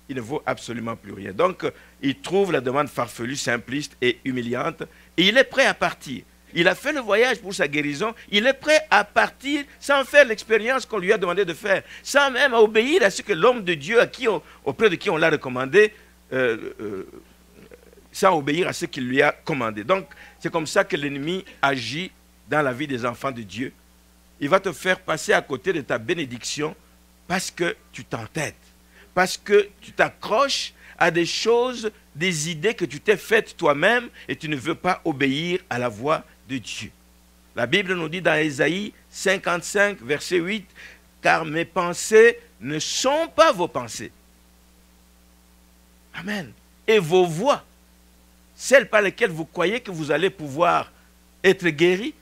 Il ne vaut absolument plus rien. Donc, il trouve la demande farfelue, simpliste et humiliante, et il est prêt à partir. Il a fait le voyage pour sa guérison, il est prêt à partir sans faire l'expérience qu'on lui a demandé de faire, sans même obéir à ce que l'homme de Dieu, auprès de qui on l'a recommandé, sans obéir à ce qu'il lui a commandé. Donc, c'est comme ça que l'ennemi agit dans la vie des enfants de Dieu. Il va te faire passer à côté de ta bénédiction parce que tu t'entêtes, parce que tu t'accroches à des choses, des idées que tu t'es faites toi-même et tu ne veux pas obéir à la voix de Dieu. La Bible nous dit dans Ésaïe 55, verset 8, « Car mes pensées ne sont pas vos pensées. » Amen. Et vos voies, celles par lesquelles vous croyez que vous allez pouvoir être guéri,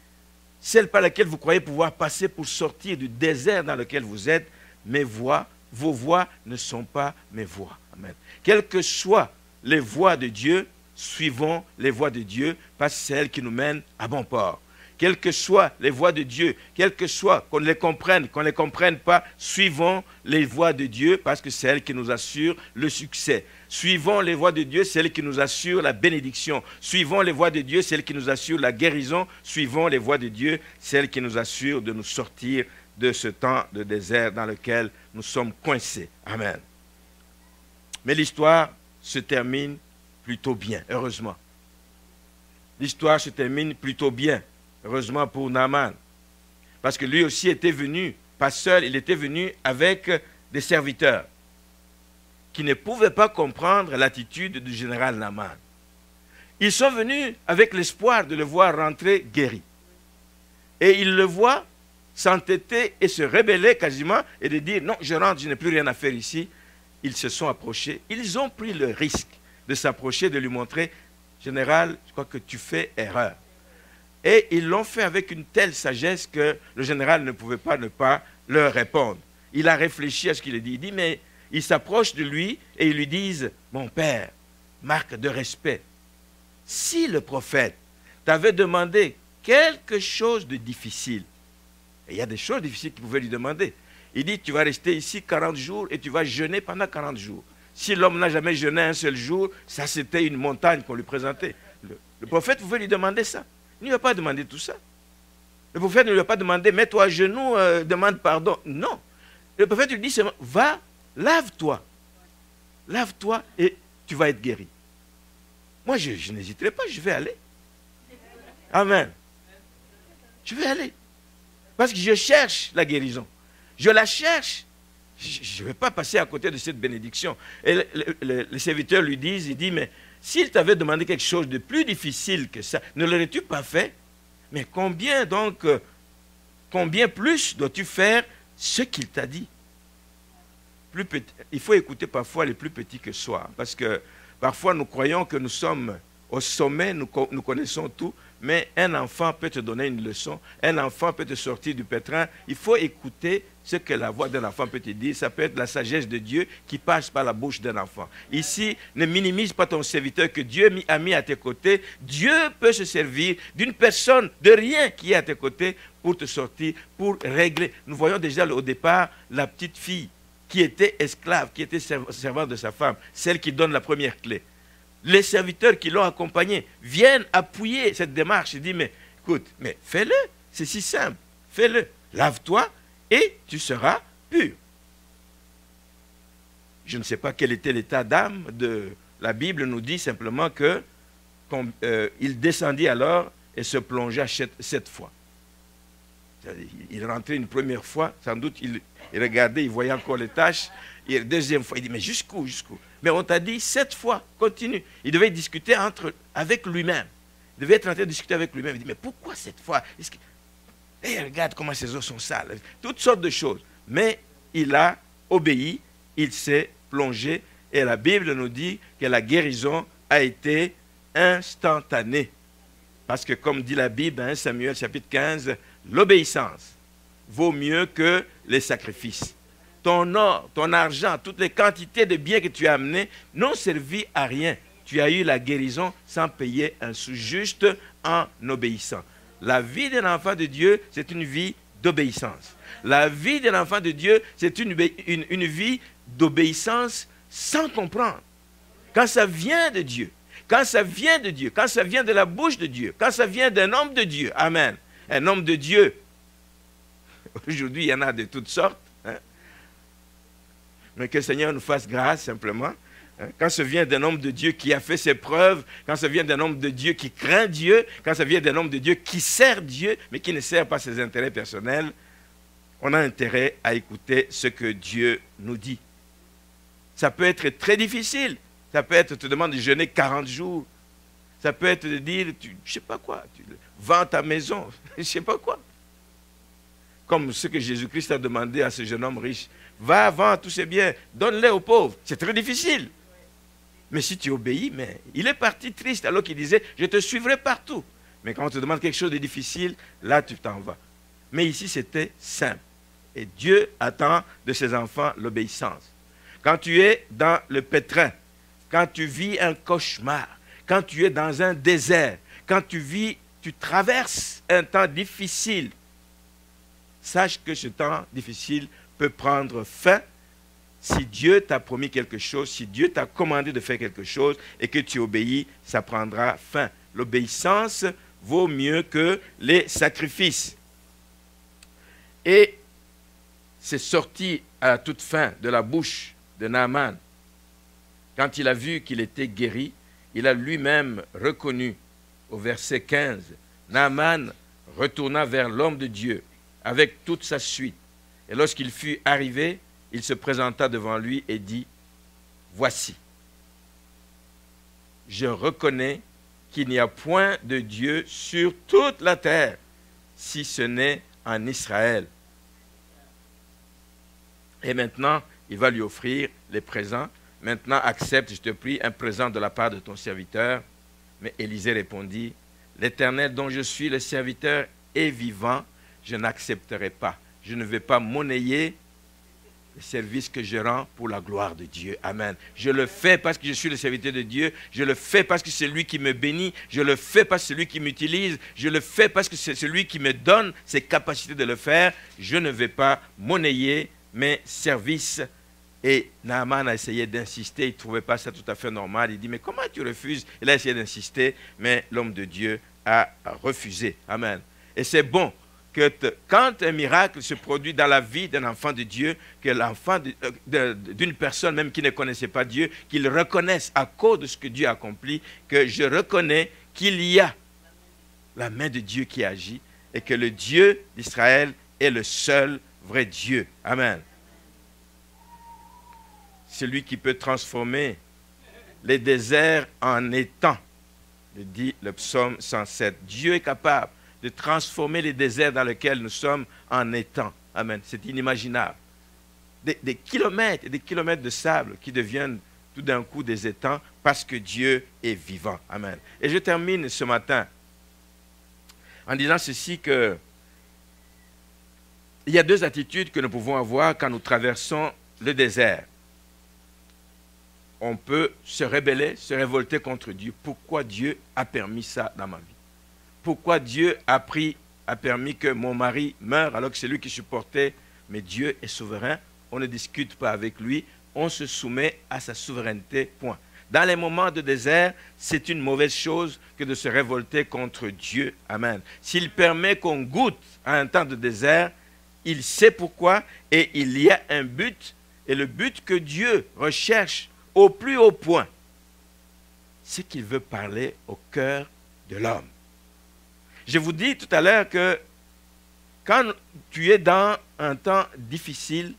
celles par lesquelles vous croyez pouvoir passer pour sortir du désert dans lequel vous êtes, mes voies, vos voies ne sont pas mes voies. Amen. Quelles que soient les voies de Dieu, suivons les voies de Dieu, parce que c'est elles qui nous mènent à bon port. quelles que soient les voies de Dieu, quelles que soient, qu'on les comprenne, qu'on ne les comprenne pas, suivons les voies de Dieu parce que c'est elles qui nous assurent le succès. Suivons les voies de Dieu, c'est elles qui nous assurent la bénédiction. Suivons les voies de Dieu, c'est elles qui nous assurent la guérison. Suivons les voies de Dieu, c'est elles qui nous assurent de nous sortir de ce temps de désert dans lequel nous sommes coincés. Amen. Mais l'histoire se termine plutôt bien, heureusement. L'histoire se termine plutôt bien, heureusement pour Naaman. Parce que lui aussi était venu, pas seul, il était venu avec des serviteurs qui ne pouvaient pas comprendre l'attitude du général Naaman. Ils sont venus avec l'espoir de le voir rentrer guéri. Et ils le voient s'entêter et se rebeller quasiment et de dire « Non, je rentre, je n'ai plus rien à faire ici ». Ils se sont approchés. Ils ont pris le risque de s'approcher, de lui montrer « Général, je crois que tu fais erreur ». Et ils l'ont fait avec une telle sagesse que le général ne pouvait pas ne pas leur répondre. Il a réfléchi à ce qu'il a dit. Il dit, mais ils s'approchent de lui et ils lui disent, mon père, marque de respect, si le prophète t'avait demandé quelque chose de difficile, et il y a des choses difficiles qu'il pouvait lui demander, il dit, tu vas rester ici 40 jours et tu vas jeûner pendant 40 jours. Si l'homme n'a jamais jeûné un seul jour, ça c'était une montagne qu'on lui présentait. Le prophète pouvait lui demander ça. Il ne lui a pas demandé tout ça. Le prophète ne lui a pas demandé, mets-toi à genoux, demande pardon. Non. Le prophète lui dit seulement, va, lave-toi. Lave-toi et tu vas être guéri. Moi, je n'hésiterai pas, je vais aller. Amen. Je vais aller. Parce que je cherche la guérison. Je la cherche. Je ne vais pas passer à côté de cette bénédiction. Et les serviteurs lui disent, il dit, mais s'il t'avait demandé quelque chose de plus difficile que ça, ne l'aurais-tu pas fait? Mais combien donc, combien plus dois-tu faire ce qu'il t'a dit? Plus petit, il faut écouter parfois les plus petits que soi, parce que parfois nous croyons que nous sommes au sommet, nous connaissons tout, mais un enfant peut te donner une leçon, un enfant peut te sortir du pétrin. Il faut écouter ce que la voix d'un enfant peut te dire. Ça peut être la sagesse de Dieu qui passe par la bouche d'un enfant. Ici, ne minimise pas ton serviteur que Dieu a mis à tes côtés. Dieu peut se servir d'une personne, de rien qui est à tes côtés pour te sortir, pour régler. Nous voyons déjà au départ la petite fille qui était esclave, qui était servante de sa femme, celle qui donne la première clé. Les serviteurs qui l'ont accompagné viennent appuyer cette démarche et disent, mais écoute, mais fais-le, c'est si simple, fais-le, lave-toi et tu seras pur. Je ne sais pas quel était l'état d'âme de la Bible, nous dit simplement qu'il descendit alors et se plongea 7 fois. Il rentrait une première fois, sans doute il regardait, il voyait encore les taches, et la deuxième fois, il dit, mais jusqu'où? Mais on t'a dit 7 fois, continue. Il devait discuter avec lui-même. Il devait être en train de discuter avec lui-même. Il dit, mais pourquoi 7 fois? Regarde comment ses os sont sales. Toutes sortes de choses. Mais il a obéi, il s'est plongé, et la Bible nous dit que la guérison a été instantanée. Parce que comme dit la Bible, 1 Samuel chapitre 15, l'obéissance vaut mieux que les sacrifices. Ton or, ton argent, toutes les quantités de biens que tu as amenés n'ont servi à rien. Tu as eu la guérison sans payer un sou, juste en obéissant. La vie d'un enfant de Dieu, c'est une vie d'obéissance. La vie d'un enfant de Dieu, c'est une vie d'obéissance sans comprendre. Quand ça vient de Dieu, quand ça vient de Dieu, quand ça vient de la bouche de Dieu, quand ça vient d'un homme de Dieu, amen. Un homme de Dieu, aujourd'hui il y en a de toutes sortes, mais que le Seigneur nous fasse grâce simplement. Quand ça vient d'un homme de Dieu qui a fait ses preuves, quand ça vient d'un homme de Dieu qui craint Dieu, quand ça vient d'un homme de Dieu qui sert Dieu, mais qui ne sert pas ses intérêts personnels, on a intérêt à écouter ce que Dieu nous dit. Ça peut être très difficile. Ça peut être, te demande de jeûner 40 jours. Ça peut être de dire, je ne sais pas quoi, tu vends ta maison, je ne sais pas quoi. Comme ce que Jésus-Christ a demandé à ce jeune homme riche. Va, vends tous ses biens, donne-les aux pauvres. C'est très difficile. Mais si tu obéis, mais il est parti triste alors qu'il disait, je te suivrai partout. Mais quand on te demande quelque chose de difficile, là tu t'en vas. Mais ici c'était simple. Et Dieu attend de ses enfants l'obéissance. Quand tu es dans le pétrin, quand tu vis un cauchemar, quand tu es dans un désert, quand tu traverses un temps difficile, sache que ce temps difficile peut prendre fin si Dieu t'a promis quelque chose, si Dieu t'a commandé de faire quelque chose et que tu obéis, ça prendra fin. L'obéissance vaut mieux que les sacrifices. Et c'est sorti à la toute fin de la bouche de Naaman. Quand il a vu qu'il était guéri, il a lui-même reconnu au verset 15, Naaman retourna vers l'homme de Dieu avec toute sa suite. Et lorsqu'il fut arrivé, il se présenta devant lui et dit, « Voici, je reconnais qu'il n'y a point de Dieu sur toute la terre, si ce n'est en Israël. » Et maintenant, il va lui offrir les présents. « Maintenant, accepte, je te prie, un présent de la part de ton serviteur. » Mais Élisée répondit, « L'Éternel dont je suis le serviteur est vivant, je n'accepterai pas. Je ne vais pas monnayer le service que je rends pour la gloire de Dieu. » Amen. Je le fais parce que je suis le serviteur de Dieu. Je le fais parce que c'est lui qui me bénit. Je le fais parce que c'est lui qui m'utilise. Je le fais parce que c'est celui qui me donne ses capacités de le faire. Je ne vais pas monnayer mes services. Et Naaman a essayé d'insister. Il ne trouvait pas ça tout à fait normal. Il dit, mais comment tu refuses? Il a essayé d'insister, mais l'homme de Dieu a refusé. Amen. Et c'est bon que quand un miracle se produit dans la vie d'un enfant de Dieu, que l'enfant d'une personne même qui ne connaissait pas Dieu, qu'il reconnaisse à cause de ce que Dieu a accompli, que je reconnais qu'il y a la main de Dieu qui agit et que le Dieu d'Israël est le seul vrai Dieu. Amen. Celui qui peut transformer les déserts en étangs, le dit le psaume 107. Dieu est capable de transformer les déserts dans lesquels nous sommes en étangs. Amen. C'est inimaginable. Des kilomètres et des kilomètres de sable qui deviennent tout d'un coup des étangs parce que Dieu est vivant. Amen. Et je termine ce matin en disant ceci, que il y a deux attitudes que nous pouvons avoir quand nous traversons le désert. On peut se rebeller, se révolter contre Dieu. Pourquoi Dieu a permis ça dans ma vie? Pourquoi Dieu a permis que mon mari meure alors que c'est lui qui supportait? Mais Dieu est souverain, on ne discute pas avec lui, on se soumet à sa souveraineté, point. Dans les moments de désert, c'est une mauvaise chose que de se révolter contre Dieu. Amen. S'il permet qu'on goûte à un temps de désert, il sait pourquoi et il y a un but. Et le but que Dieu recherche au plus haut point, c'est qu'il veut parler au cœur de l'homme. Je vous dis tout à l'heure que quand tu es dans un temps difficile,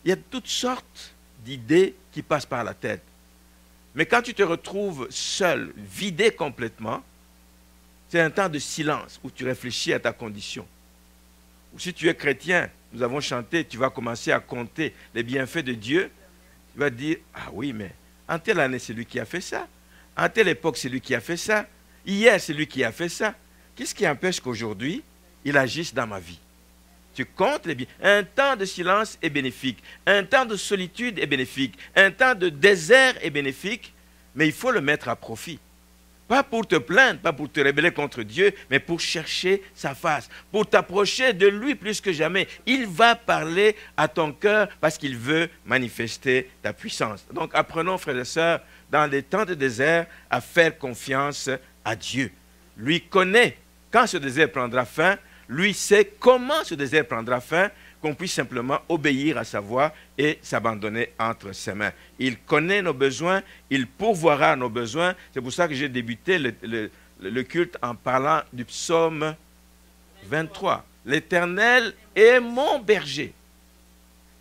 il y a toutes sortes d'idées qui passent par la tête. Mais quand tu te retrouves seul, vidé complètement, c'est un temps de silence où tu réfléchis à ta condition. Ou si tu es chrétien, nous avons chanté, tu vas commencer à compter les bienfaits de Dieu. Tu vas dire, ah oui, mais en telle année, c'est lui qui a fait ça. En telle époque, c'est lui qui a fait ça. Hier, c'est lui qui a fait ça. Qu'est-ce qui empêche qu'aujourd'hui, il agisse dans ma vie? Tu comptes les biens. Un temps de silence est bénéfique. Un temps de solitude est bénéfique. Un temps de désert est bénéfique. Mais il faut le mettre à profit. Pas pour te plaindre, pas pour te rebeller contre Dieu, mais pour chercher sa face, pour t'approcher de lui plus que jamais. Il va parler à ton cœur parce qu'il veut manifester ta puissance. Donc apprenons, frères et sœurs, dans les temps de désert, à faire confiance à Dieu. Lui connaît quand ce désert prendra fin, lui sait comment ce désert prendra fin, qu'on puisse simplement obéir à sa voix et s'abandonner entre ses mains. Il connaît nos besoins, il pourvoira nos besoins. C'est pour ça que j'ai débuté le culte en parlant du psaume 23. L'Éternel est mon berger.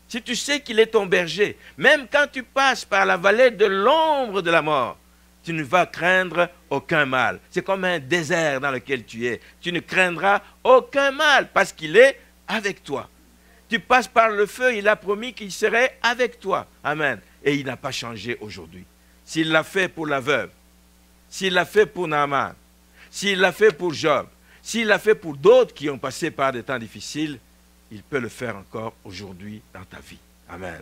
Si tu sais qu'il est ton berger, même quand tu passes par la vallée de l'ombre de la mort, tu ne vas craindre aucun mal. C'est comme un désert dans lequel tu es. Tu ne craindras aucun mal parce qu'il est avec toi. Tu passes par le feu, il a promis qu'il serait avec toi. Amen. Et il n'a pas changé aujourd'hui. S'il l'a fait pour la veuve, s'il l'a fait pour Naaman, s'il l'a fait pour Job, s'il l'a fait pour d'autres qui ont passé par des temps difficiles, il peut le faire encore aujourd'hui dans ta vie. Amen.